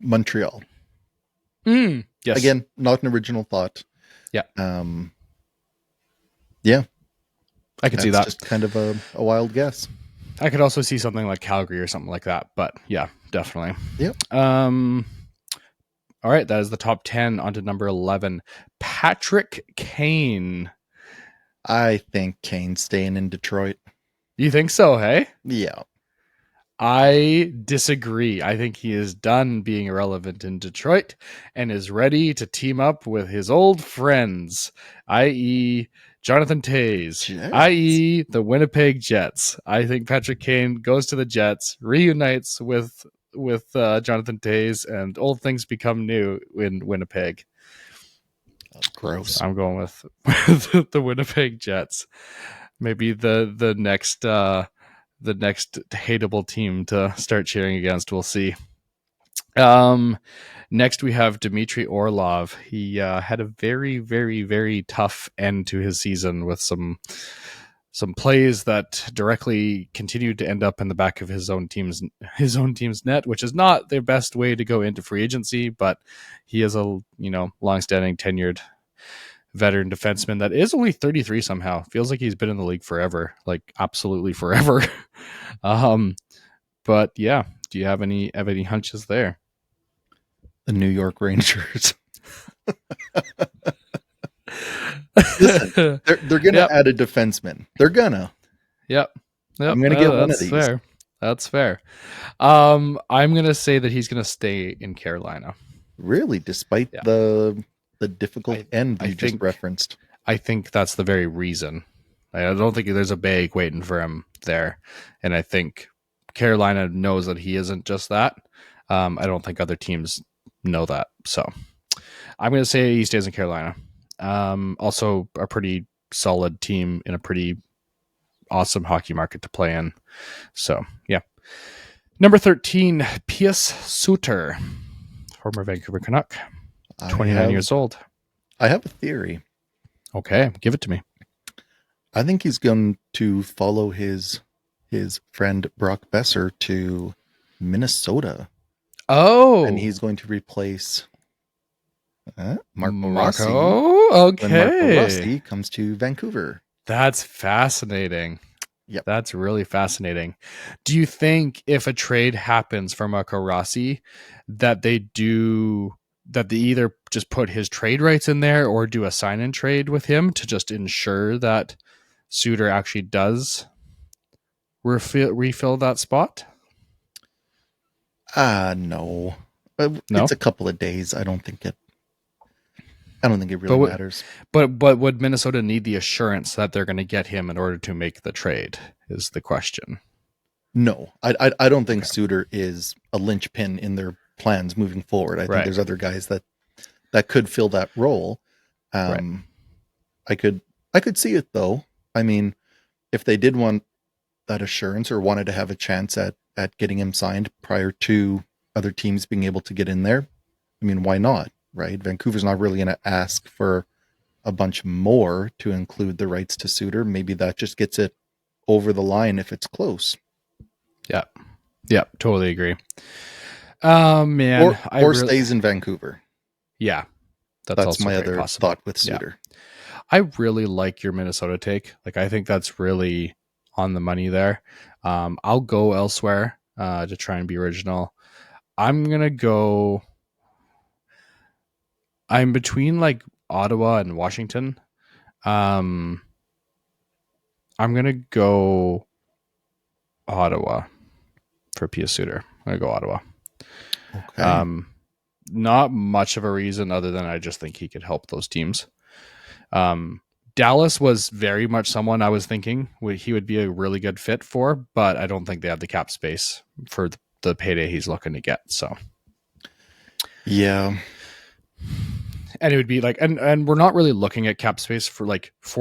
Speaker 2: Montreal.
Speaker 1: Yes.
Speaker 2: Again, not an original thought.
Speaker 1: Yeah.
Speaker 2: Yeah.
Speaker 1: I could see that.
Speaker 2: Just kind of a wild guess.
Speaker 1: I could also see something like Calgary or something like that, but yeah, definitely.
Speaker 2: Yep.
Speaker 1: All right, that is the top 10. On to number 11, Patrick Kane.
Speaker 2: I think Kane's staying in Detroit.
Speaker 1: You think so, hey?
Speaker 2: Yeah.
Speaker 1: I disagree. I think he is done being irrelevant in Detroit and is ready to team up with his old friends, i.e., Jonathan Toews, i.e., the Winnipeg Jets. I think Patrick Kane goes to the Jets, reunites with Jonathan Toews, and old things become new in Winnipeg.
Speaker 2: Oh, gross.
Speaker 1: So I'm going with the Winnipeg Jets. Maybe the next hateable team to start cheering against. We'll see. Next we have Dmitry Orlov. He had a very, very, very tough end to his season with some plays that directly continued to end up in the back of his own team's net, which is not their best way to go into free agency, but he is a long-standing tenured veteran defenseman that is only 33 somehow. Feels like he's been in the league forever, like absolutely forever. But yeah, do you have any hunches there?
Speaker 2: The New York Rangers. Listen, they're gonna add a defenseman. They're gonna.
Speaker 1: Yep.
Speaker 2: I'm gonna get one of these.
Speaker 1: Fair. That's fair. I'm gonna say that he's gonna stay in Carolina.
Speaker 2: Really, despite the difficult end you just referenced.
Speaker 1: I think that's the very reason. I don't think there's a bag waiting for him there, and I think Carolina knows that he isn't just that. I don't think other teams know that, so I'm going to say he stays in Carolina. Also, a pretty solid team in a pretty awesome hockey market to play in. So, yeah. Number 13, Pius Suter, former Vancouver Canuck, 29 years old.
Speaker 2: I have a theory.
Speaker 1: Okay, give it to me.
Speaker 2: I think he's going to follow his friend Brock Besser to Minnesota.
Speaker 1: Oh.
Speaker 2: And he's going to replace Marco Rossi.
Speaker 1: Okay.
Speaker 2: When Marco Rossi comes to Vancouver.
Speaker 1: That's fascinating.
Speaker 2: Yep.
Speaker 1: That's really fascinating. Do you think if a trade happens for Marco Rossi that they either just put his trade rights in there or do a sign-in trade with him to just ensure that Suter actually does refill that spot?
Speaker 2: No. It's a couple of days. I don't think it really matters.
Speaker 1: But would Minnesota need the assurance that they're going to get him in order to make the trade is the question.
Speaker 2: No, I don't think Suter is a linchpin in their plans moving forward. I think there's other guys that could fill that role. I could see it though. I mean, if they did want that assurance or wanted to have a chance at getting him signed prior to other teams being able to get in there, I mean, why not, right? Vancouver's not really going to ask for a bunch more to include the rights to Suter. Maybe that just gets it over the line if it's close.
Speaker 1: Yeah. Yeah, totally agree. Man,
Speaker 2: or stays in Vancouver.
Speaker 1: Yeah. That's
Speaker 2: That's
Speaker 1: also
Speaker 2: my
Speaker 1: very
Speaker 2: other
Speaker 1: possible.
Speaker 2: thought with Suter.
Speaker 1: Yeah. I really like your Minnesota take. Like, I think that's really on the money there. I'll go elsewhere to try and be original. I'm between like Ottawa and Washington. I'm gonna go Ottawa for Pia Suter. I'm gonna go Ottawa.
Speaker 2: Okay.
Speaker 1: Not much of a reason other than I just think he could help those teams. Dallas was very much someone I was thinking he would be a really good fit for, but I don't think they have the cap space for the payday he's looking to get. So,
Speaker 2: yeah.
Speaker 1: and it would be like, and we're not really looking at cap space for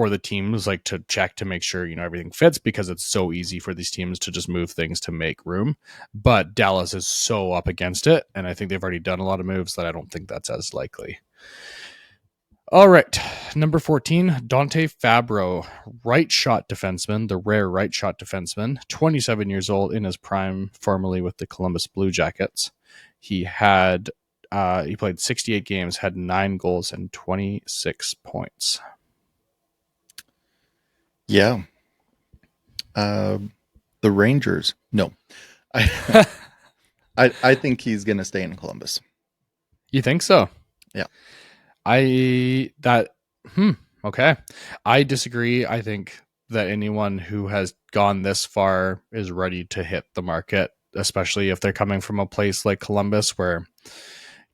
Speaker 1: the teams, like to check to make sure, everything fits, because it's so easy for these teams to just move things to make room. But Dallas is so up against it. And I think they've already done a lot of moves that I don't think that's as likely. All right. Number 14, Dante Fabro, right shot defenseman, the rare right shot defenseman, 27 years old, in his prime, formerly with the Columbus Blue Jackets. He played 68 games, had 9 goals and 26 points.
Speaker 2: Yeah. The Rangers. No. I think he's going to stay in Columbus.
Speaker 1: You think so?
Speaker 2: Yeah.
Speaker 1: Okay. I disagree. I think that anyone who has gone this far is ready to hit the market, especially if they're coming from a place like Columbus, where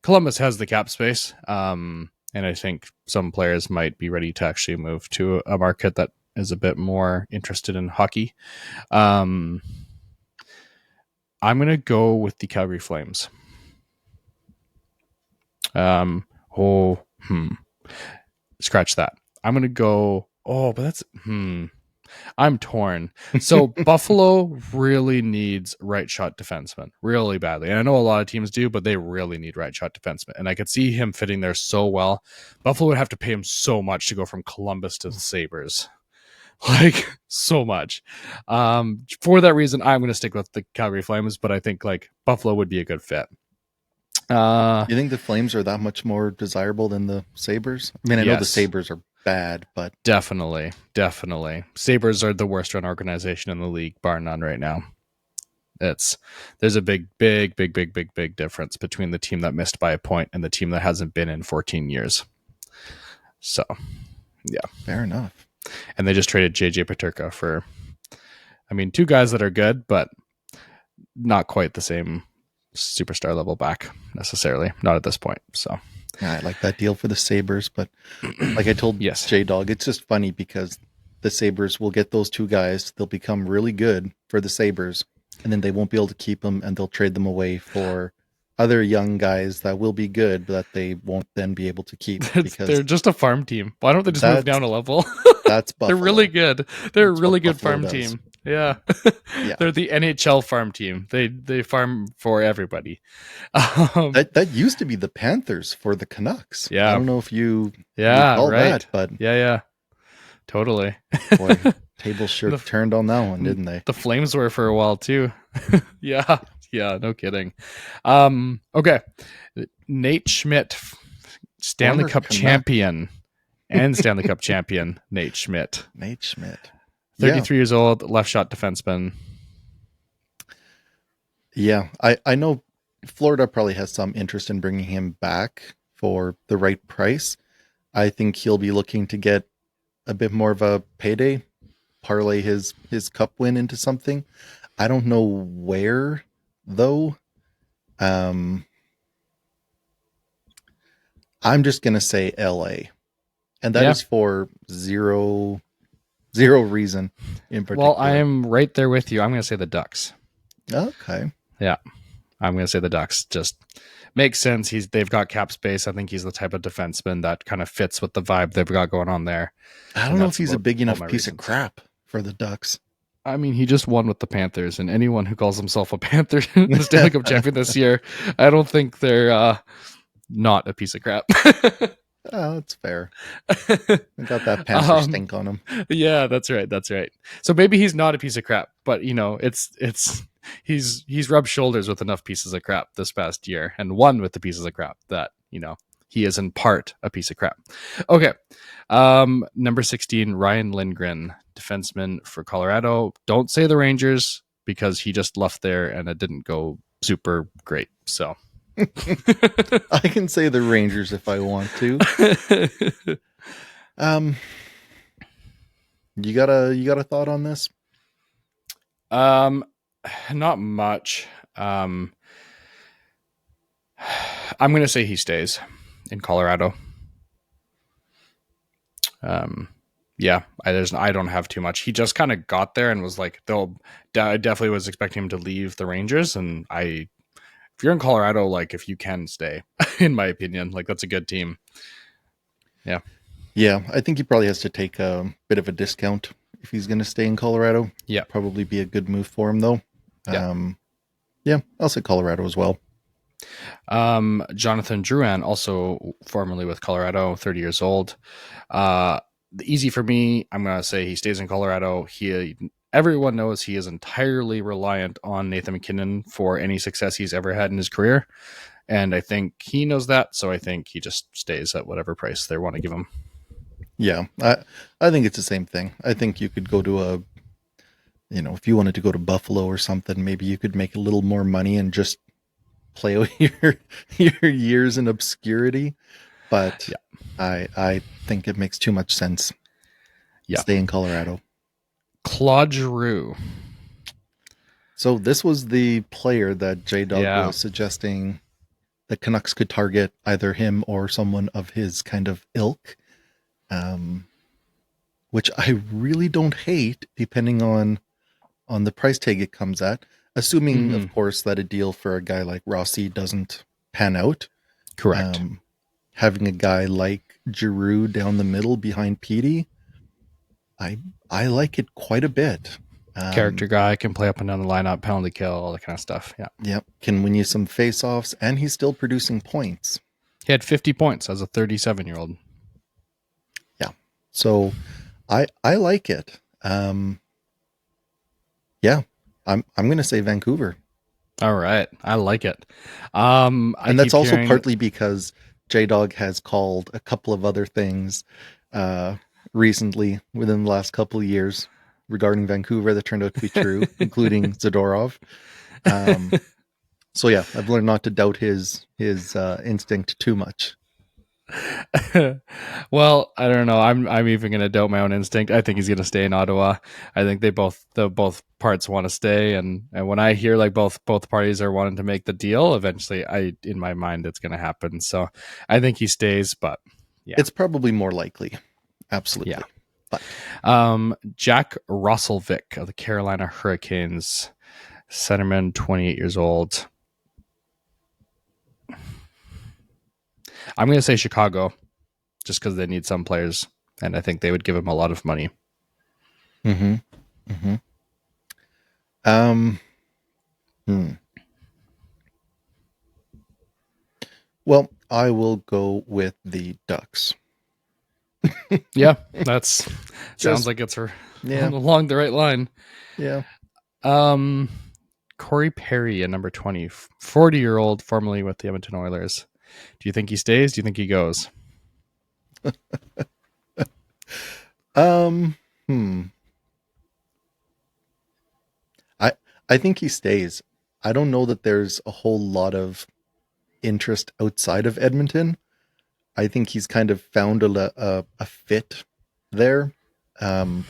Speaker 1: Columbus has the cap space. And I think some players might be ready to actually move to a market that is a bit more interested in hockey. I'm going to go with the Calgary Flames. Scratch that. I'm going to go. But that's, I'm torn. So Buffalo really needs right shot defensemen really badly. And I know a lot of teams do, but they really need right shot defensemen. And I could see him fitting there so well. Buffalo would have to pay him so much to go from Columbus to the Sabres. Like, so much. For that reason, I'm going to stick with the Calgary Flames, but I think Buffalo would be a good fit.
Speaker 2: You think the Flames are that much more desirable than the Sabres? I mean, I know the Sabres are bad, but
Speaker 1: definitely. Sabres are the worst run organization in the league, bar none, right now. There's a big difference between the team that missed by a point and the team that hasn't been in 14 years. So, yeah.
Speaker 2: Fair enough.
Speaker 1: And they just traded JJ Peterka for, two guys that are good, but not quite the same superstar level back necessarily, not at this point. So
Speaker 2: yeah, I like that deal for the Sabres, but like I told J-Dog, it's just funny because the Sabres will get those two guys, they'll become really good for the Sabres, and then they won't be able to keep them, and they'll trade them away for other young guys that will be good, but that they won't then be able to keep because
Speaker 1: they're just a farm team. Why don't they just move down a level?
Speaker 2: That's Buffalo.
Speaker 1: They're really good. They're a really good farm team. Yeah. They're the NHL farm team. They farm for everybody.
Speaker 2: That used to be the Panthers for the Canucks.
Speaker 1: Yeah.
Speaker 2: I don't know if you recall that, but
Speaker 1: yeah. Totally.
Speaker 2: Boy, tables sure turned on that one, didn't they?
Speaker 1: The Flames were for a while too. Yeah, no kidding. Okay. Nate Schmidt, Stanley Cup champion and Stanley Cup champion Nate Schmidt. 33 years old, left shot defenseman.
Speaker 2: Yeah, I know Florida probably has some interest in bringing him back for the right price. I think he'll be looking to get a bit more of a payday, parlay his cup win into something. I don't know where, though. I'm just going to say LA. And that is for zero reason in particular.
Speaker 1: Well, I am right there with you. I'm going to say the Ducks.
Speaker 2: Okay.
Speaker 1: Yeah. I'm going to say the Ducks. Just makes sense. They've got cap space. I think he's the type of defenseman that kind of fits with the vibe they've got going on there.
Speaker 2: I don't know if he's a big enough piece of crap for the Ducks.
Speaker 1: I mean, he just won with the Panthers, and anyone who calls himself a Panther the Stanley Cup champion this year, I don't think they're not a piece of crap.
Speaker 2: Oh, that's fair. I got that Panther
Speaker 1: um,
Speaker 2: stink on him.
Speaker 1: yeah, that's right. That's right. So maybe he's not a piece of crap, but it's he's rubbed shoulders with enough pieces of crap this past year and won with the pieces of crap that he is in part a piece of crap. Okay, number 16, Ryan Lindgren, defenseman for Colorado. Don't say the Rangers because he just left there and it didn't go super great. So
Speaker 2: I can say the Rangers if I want to. Um, you got a thought on this?
Speaker 1: Not much. I'm going to say he stays in Colorado. Yeah, I don't have too much. He just kind of got there and was like, I definitely was expecting him to leave the Rangers, and if you're in Colorado, like if you can stay, in my opinion, like that's a good team. Yeah.
Speaker 2: Yeah, I think he probably has to take a bit of a discount if he's going to stay in Colorado.
Speaker 1: Yeah.
Speaker 2: Probably be a good move for him though.
Speaker 1: Yeah.
Speaker 2: Yeah, I'll say Colorado as well.
Speaker 1: Jonathan Drouin, also formerly with Colorado, 30 years old. Easy for me. I'm going to say he stays in Colorado. Everyone knows he is entirely reliant on Nathan MacKinnon for any success he's ever had in his career. And I think he knows that. So I think he just stays at whatever price they want to give him.
Speaker 2: Yeah, I think it's the same thing. I think you could go to if you wanted to go to Buffalo or something, maybe you could make a little more money and just play away your years in obscurity. But yeah. I think it makes too much sense.
Speaker 1: Yeah.
Speaker 2: Stay in Colorado.
Speaker 1: Claude Giroux.
Speaker 2: So this was the player that J-Dog was suggesting the Canucks could target either him or someone of his kind of ilk, which I really don't hate, depending on the price tag it comes at, assuming, of course, that a deal for a guy like Rossi doesn't pan out.
Speaker 1: Correct.
Speaker 2: Having a guy like Giroux down the middle behind Petey, I like it quite a bit.
Speaker 1: Character guy, can play up and down the lineup, penalty kill, all that kind of stuff. Yeah.
Speaker 2: Yep. Can win you some face-offs, and he's still producing points.
Speaker 1: He had 50 points as a 37-year-old.
Speaker 2: Yeah. So I like it. Yeah. I'm going to say Vancouver.
Speaker 1: All right. I like it.
Speaker 2: And that's also partly because J-Dog has called a couple of other things recently within the last couple of years regarding Vancouver that turned out to be true, including Zadorov. So yeah, I've learned not to doubt his instinct too much.
Speaker 1: Well, I don't know. I'm even going to doubt my own instinct. I think he's going to stay in Ottawa. I think the both parts want to stay, and when I hear like both parties are wanting to make the deal, eventually, in my mind, it's going to happen. So I think he stays, but yeah,
Speaker 2: it's probably more likely. Absolutely.
Speaker 1: Yeah.
Speaker 2: But
Speaker 1: Jack Rosselvic of the Carolina Hurricanes, centerman, 28 years old. I'm going to say Chicago, just because they need some players, and I think they would give him a lot of money.
Speaker 2: Well, I will go with the Ducks.
Speaker 1: Yeah, that's sounds like it's along the right line.
Speaker 2: Yeah.
Speaker 1: Corey Perry at number 20, 40-year-old, formerly with the Edmonton Oilers. Do you think he stays? Do you think he goes?
Speaker 2: I think he stays. I don't know that there's a whole lot of interest outside of Edmonton. I think he's kind of found a fit there. And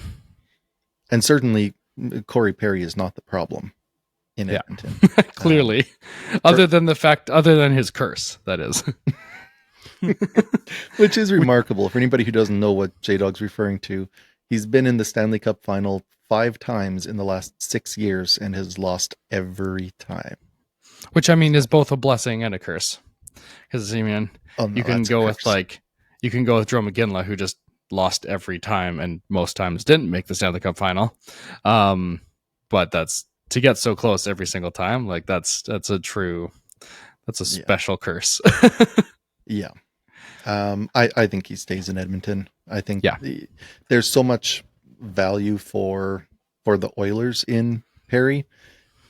Speaker 2: certainly Corey Perry is not the problem in Edmonton.
Speaker 1: Clearly. Other than his curse, that is.
Speaker 2: Which is remarkable. For anybody who doesn't know what J-Dog's referring to, he's been in the Stanley Cup final 5 times in the last 6 years and has lost every time.
Speaker 1: Which, I mean, is both a blessing and a curse. Because, I mean, you can go with Joe McGinley, who just lost every time and most times didn't make the Stanley Cup final. But that's to get so close every single time. Like that's a
Speaker 2: Yeah.
Speaker 1: special curse.
Speaker 2: Yeah. I think he stays in Edmonton. I think
Speaker 1: Yeah.
Speaker 2: there's so much value for the Oilers in Perry,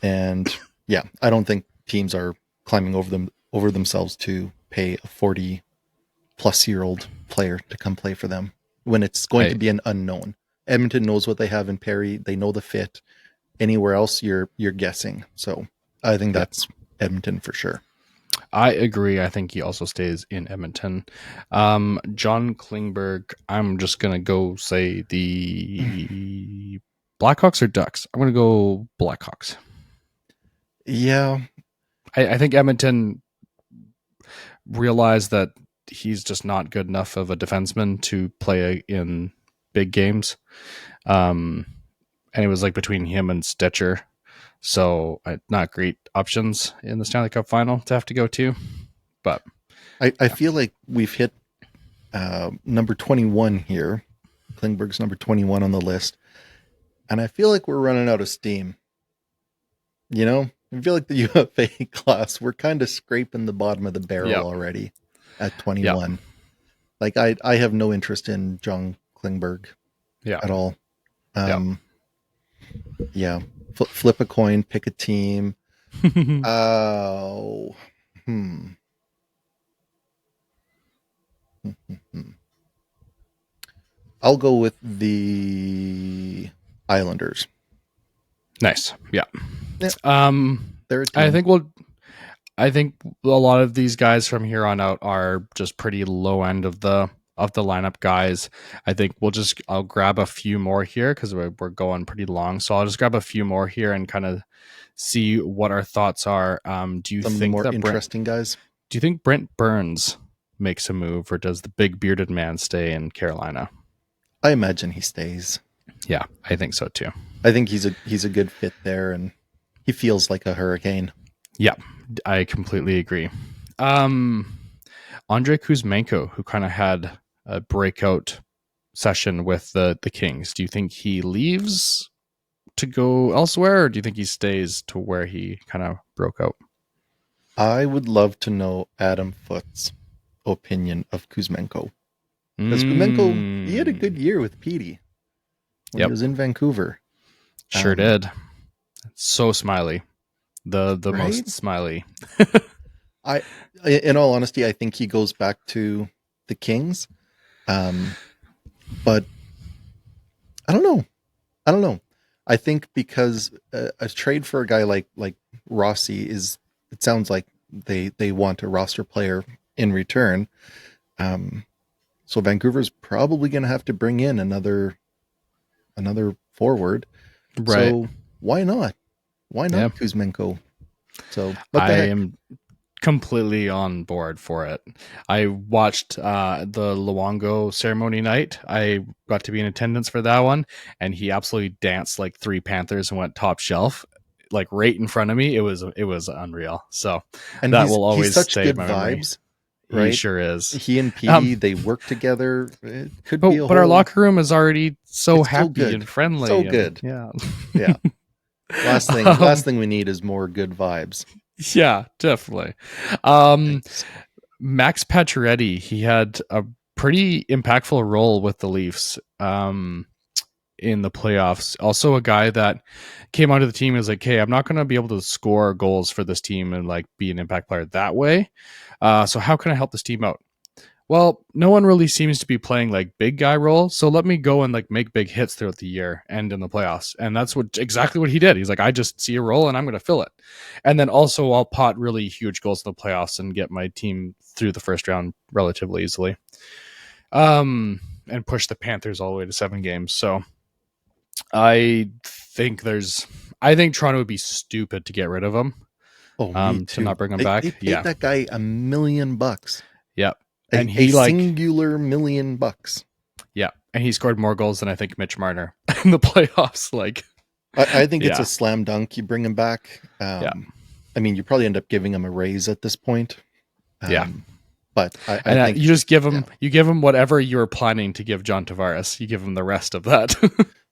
Speaker 2: and yeah, I don't think teams are climbing over themselves to pay a 40-plus-year-old player to come play for them when it's going to
Speaker 1: I
Speaker 2: be an unknown. Edmonton knows what they have in Perry. They know the fit. Anywhere else, you're guessing. So I think
Speaker 1: yeah.
Speaker 2: that's Edmonton for sure.
Speaker 1: I agree. I think he also stays in Edmonton. John Klingberg, I'm just gonna go say the Blackhawks or Ducks. I'm gonna go Blackhawks.
Speaker 2: Yeah,
Speaker 1: I think Edmonton realized that he's just not good enough of a defenseman to play in big games. And it was like between him and Stetcher. So not great options in the Stanley Cup final to have to go to. But
Speaker 2: I feel like we've hit number 21 here. Klingberg's number 21 on the list. And I feel like we're running out of steam. You know, I feel like the UFA class, we're kind of scraping the bottom of the barrel
Speaker 1: yep.
Speaker 2: already at
Speaker 1: Yep.
Speaker 2: 21. Like I have no interest in Klingberg
Speaker 1: Yeah.
Speaker 2: at all.
Speaker 1: Yep.
Speaker 2: Yeah. Flip a coin, pick a team. Oh, I'll go with the Islanders.
Speaker 1: Nice. Yeah.
Speaker 2: Yeah, they're a
Speaker 1: I
Speaker 2: team.
Speaker 1: think a lot of these guys from here on out are just pretty low end of the lineup guys. I think I'll grab a few more here because we're going pretty long. So I'll just grab a few more here and kind of see what our thoughts are. Do you
Speaker 2: Some of the
Speaker 1: think
Speaker 2: more
Speaker 1: that
Speaker 2: interesting guys.
Speaker 1: do you think Brent Burns makes a move, or does the big bearded man stay in Carolina?
Speaker 2: I imagine he stays.
Speaker 1: Yeah, I think so too.
Speaker 2: I think he's a good fit there, and he feels like a hurricane.
Speaker 1: Yeah, I completely agree. Andrei Kuzmenko, who kind of had a breakout session with the Kings, do you think he leaves to go elsewhere, or do you think he stays to where he kind of broke out?
Speaker 2: I would love to know Adam Foote's opinion of Kuzmenko. Because Kuzmenko, he had a good year with Petey when he was in Vancouver.
Speaker 1: Sure did. So smiley. The
Speaker 2: right?
Speaker 1: most smiley.
Speaker 2: In all honesty, I think he goes back to the Kings. But I don't know. I think because a trade for a guy like Rossi it sounds like they want a roster player in return. So Vancouver's probably going to have to bring in another forward.
Speaker 1: Right.
Speaker 2: So why not? Why not Kuzmenko? So what the
Speaker 1: I
Speaker 2: heck?
Speaker 1: am completely on board for it. I watched the Luongo ceremony night. I got to be in attendance for that one, and he absolutely danced like 3 Panthers and went top shelf, like right in front of me. It was unreal. So
Speaker 2: And
Speaker 1: that will
Speaker 2: he's
Speaker 1: always
Speaker 2: such
Speaker 1: stay in
Speaker 2: good
Speaker 1: my memory.
Speaker 2: vibes,
Speaker 1: He
Speaker 2: right?
Speaker 1: sure is.
Speaker 2: He and Petey, they work together. It could be
Speaker 1: But our locker room is already so
Speaker 2: it's
Speaker 1: happy
Speaker 2: good.
Speaker 1: and friendly.
Speaker 2: So
Speaker 1: and,
Speaker 2: good.
Speaker 1: Yeah.
Speaker 2: Yeah. Last thing we need is more good vibes.
Speaker 1: Yeah, definitely. Max Pacioretty, he had a pretty impactful role with the Leafs in the playoffs. Also a guy that came onto the team and was like, hey, I'm not going to be able to score goals for this team and like be an impact player that way. So how can I help this team out? Well, no one really seems to be playing like big guy role, so let me go and like make big hits throughout the year and in the playoffs. And that's exactly what he did. He's like, I just see a role and I'm going to fill it. And then also I'll pot really huge goals in the playoffs and get my team through the first round relatively easily. And push the Panthers all the way to 7 games. So I think Toronto would be stupid to get rid of him.
Speaker 2: Oh, me too.
Speaker 1: To not bring him
Speaker 2: They
Speaker 1: back.
Speaker 2: paid that guy $1 million.
Speaker 1: Yep.
Speaker 2: And he singular $1 million.
Speaker 1: Yeah, and he scored more goals than I think Mitch Marner in the playoffs. Like,
Speaker 2: I think it's a slam dunk. You bring him back. I mean, you probably end up giving him a raise at this point. But I
Speaker 1: And
Speaker 2: think
Speaker 1: you just
Speaker 2: yeah.
Speaker 1: you give him whatever you're planning to give John Tavares. You give him the rest of that.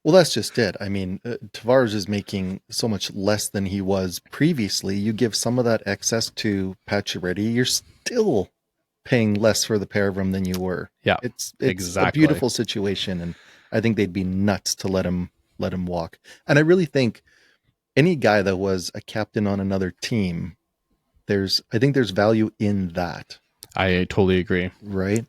Speaker 2: Well, that's just it. I mean, Tavares is making so much less than he was previously. You give some of that excess to Pacioretty, you're still paying less for the pair of them than you were.
Speaker 1: Yeah,
Speaker 2: It's a
Speaker 1: exactly.
Speaker 2: beautiful situation, and I think they'd be nuts to let him walk. And I really think any guy that was a captain on another team, I think there's value in that,
Speaker 1: I totally agree.
Speaker 2: right?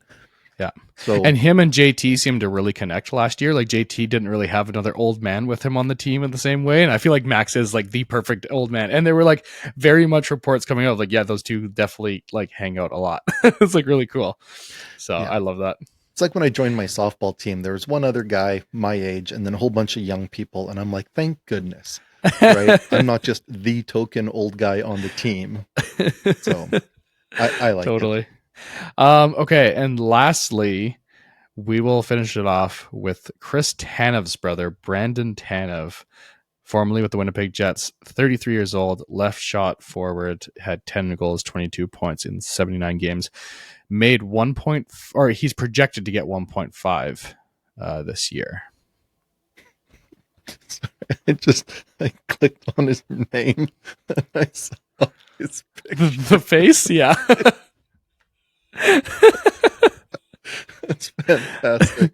Speaker 1: Yeah.
Speaker 2: So
Speaker 1: And him and JT seemed to really connect last year. Like JT didn't really have another old man with him on the team in the same way. And I feel like Max is like the perfect old man. And there were like very much reports coming out like, yeah, those two definitely like hang out a lot. It's like really cool. So
Speaker 2: yeah,
Speaker 1: I love that.
Speaker 2: it's like when I joined my softball team, there was one other guy my age and then a whole bunch of young people. And I'm like, thank goodness, right? I'm not just the token old guy on the team. So I like it.
Speaker 1: Totally. Okay. And lastly, we will finish it off with Chris Tanev's brother, Brandon Tanev, formerly with the Winnipeg Jets, 33 years old, left shot forward, had 10 goals, 22 points in 79 games, made 1 point, or he's projected to get 1.5 this year.
Speaker 2: I clicked on his name and I saw his picture.
Speaker 1: The face, yeah.
Speaker 2: That's fantastic.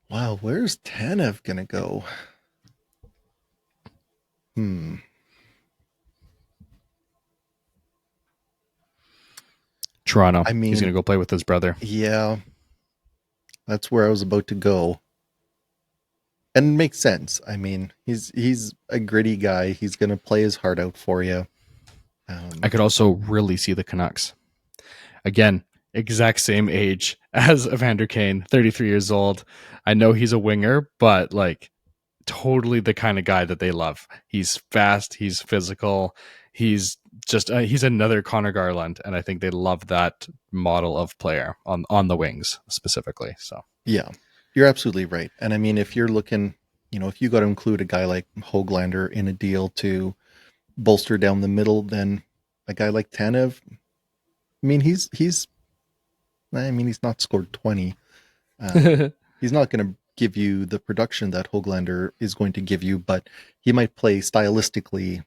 Speaker 2: Wow, where's Tanev gonna go?
Speaker 1: Toronto.
Speaker 2: I mean,
Speaker 1: He's going to go play with his brother.
Speaker 2: Yeah, that's where I was about to go. And it makes sense. I mean, he's a gritty guy. He's gonna play his heart out for you.
Speaker 1: I could also really see the Canucks. Again, exact same age as Evander Kane, 33 years old. I know he's a winger, but like totally the kind of guy that they love. He's fast, he's physical, he's just he's another Connor Garland, and I think they love that model of player on the wings specifically. So
Speaker 2: yeah, you're absolutely right. And I mean, if you're looking, if you got to include a guy like Hoglander in a deal to bolster down the middle, then a guy like Tanev, I mean, he's not scored 20. He's not going to give you the production that Hoglander is going to give you, but he might play stylistically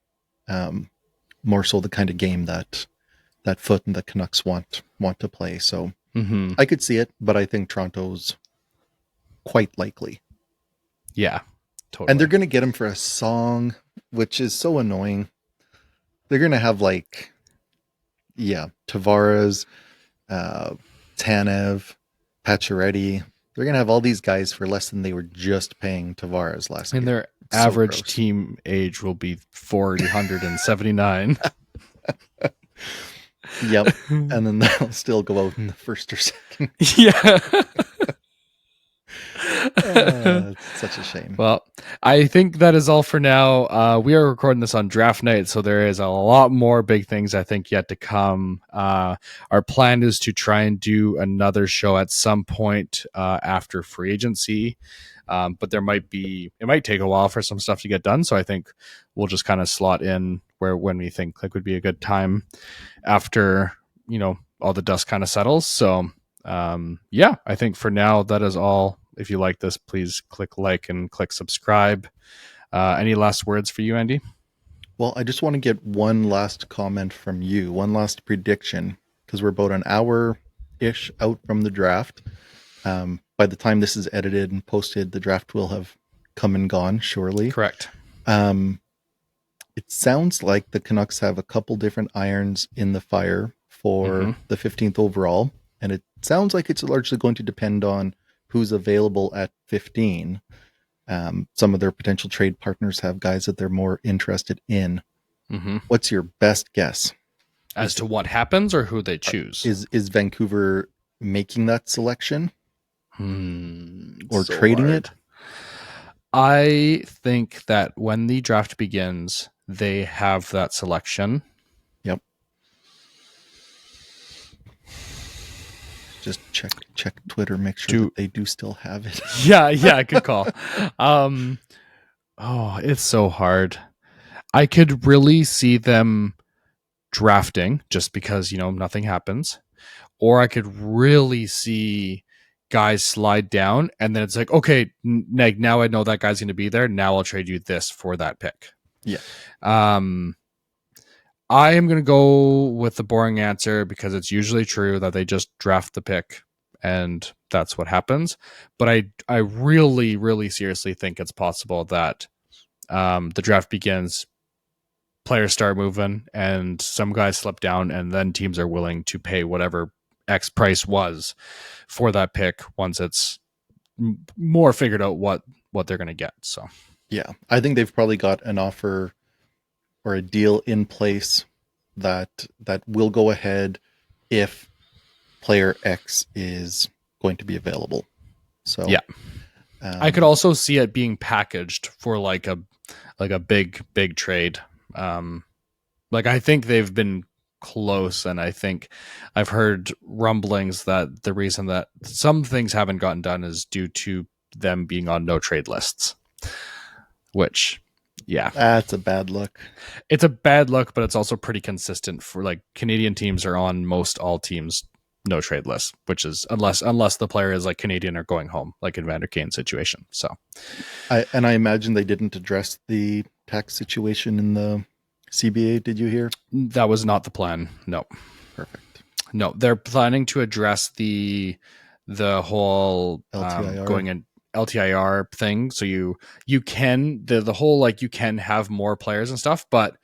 Speaker 2: more so the kind of game that Foot and the Canucks want to play. So I could see it, but I think Toronto's quite likely.
Speaker 1: Yeah, totally.
Speaker 2: And they're going to get him for a song, which is so annoying. They're going to have Tavares, Tanev, Pacioretty. They're going to have all these guys for less than they were just paying Tavares last year.
Speaker 1: And their average team age will be 479.
Speaker 2: Yep. And then they'll still go out in the first or second.
Speaker 1: Yeah.
Speaker 2: It's such a shame.
Speaker 1: Well, I think that is all for now. We are recording this on draft night, so there is a lot more big things I think yet to come. Our plan is to try and do another show at some point after free agency, but it might take a while for some stuff to get done. So I think we'll just kind of slot in when we think would be a good time after all the dust kind of settles. So I think for now that is all. If you like this, please click like and click subscribe. Any last words for you, Andy?
Speaker 2: Well, I just want to get one last comment from you, one last prediction, because we're about an hour-ish out from the draft. By the time this is edited and posted, the draft will have come and gone, surely.
Speaker 1: Correct.
Speaker 2: It sounds like the Canucks have a couple different irons in the fire for the 15th overall, and it sounds like it's largely going to depend on who's available at 15. Some of their potential trade partners have guys that they're more interested in. What's your best guess
Speaker 1: as to what happens or who they choose?
Speaker 2: Is Vancouver making that selection or
Speaker 1: so
Speaker 2: trading
Speaker 1: hard.
Speaker 2: it?
Speaker 1: I think that when the draft begins, they have that selection.
Speaker 2: Yep. Just check Twitter, make sure that they do still have it.
Speaker 1: Yeah, good call. It's so hard. I could really see them drafting just because, nothing happens. Or I could really see guys slide down and then it's like, okay, now I know that guy's going to be there. Now I'll trade you this for that pick.
Speaker 2: Yeah.
Speaker 1: I am going to go with the boring answer because it's usually true that they just draft the pick and that's what happens. But I really, really seriously think it's possible that the draft begins, players start moving, and some guys slip down, and then teams are willing to pay whatever X price was for that pick once it's more figured out what they're going to get. So
Speaker 2: yeah, I think they've probably got an offer or a deal in place that will go ahead if player X is going to be available. So
Speaker 1: yeah, I could also see it being packaged for like a big trade. I think they've been close, and I think I've heard rumblings that the reason that some things haven't gotten done is due to them being on no trade lists, which, yeah,
Speaker 2: that's a bad look.
Speaker 1: It's a bad look, but it's also pretty consistent for like Canadian teams are on most all teams no trade lists, which is unless the player is like Canadian or going home, like in Vander Kane's situation. So
Speaker 2: I imagine they didn't address the tax situation in the CBA. Did you hear?
Speaker 1: That was not the plan. No.
Speaker 2: Perfect.
Speaker 1: No, they're planning to address the whole
Speaker 2: LTIR.
Speaker 1: going in LTIR thing. So you can the whole like you can have more players and stuff, but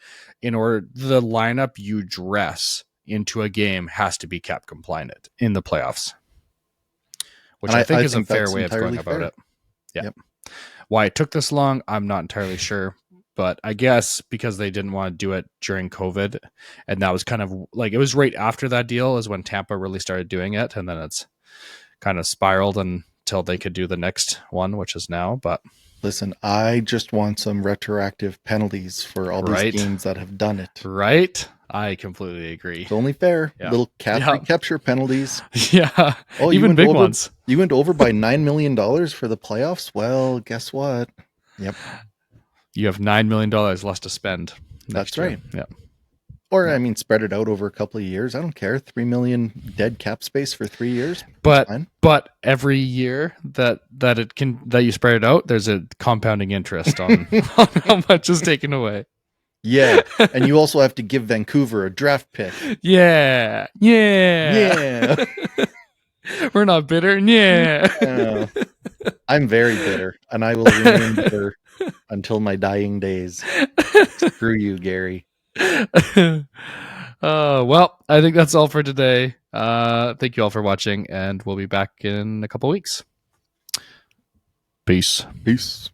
Speaker 1: in order the lineup you dress into a game has to be cap compliant in the playoffs, which I think is a fair way of going about it. Yeah. Yep. Why it took this long, I'm not entirely sure. But I guess because they didn't want to do it during COVID, and that was kind of like it was right after that deal is when Tampa really started doing it, and then it's kind of spiraled until they could do the next one, which is now. But
Speaker 2: listen, I just want some retroactive penalties for all these games that have done it.
Speaker 1: Right? I completely agree.
Speaker 2: It's only fair. Yeah. Little recapture penalties.
Speaker 1: Yeah. Oh, even big ones.
Speaker 2: You went over by $9 million for the playoffs? Well, guess what? Yep.
Speaker 1: You have $9 million less to spend.
Speaker 2: That's right.
Speaker 1: Yeah.
Speaker 2: Or, I mean, spread it out over a couple of years. I don't care. $3 million dead cap space for 3 years.
Speaker 1: But every year that you spread it out, there's a compounding interest on, on how much is taken away.
Speaker 2: Yeah. And you also have to give Vancouver a draft pick.
Speaker 1: Yeah. Yeah. We're not bitter. Yeah.
Speaker 2: I'm very bitter, and I will remain bitter until my dying days. Screw you, Gary.
Speaker 1: Well, I think that's all for today. Thank you all for watching, and we'll be back in a couple weeks. Peace.
Speaker 2: Peace.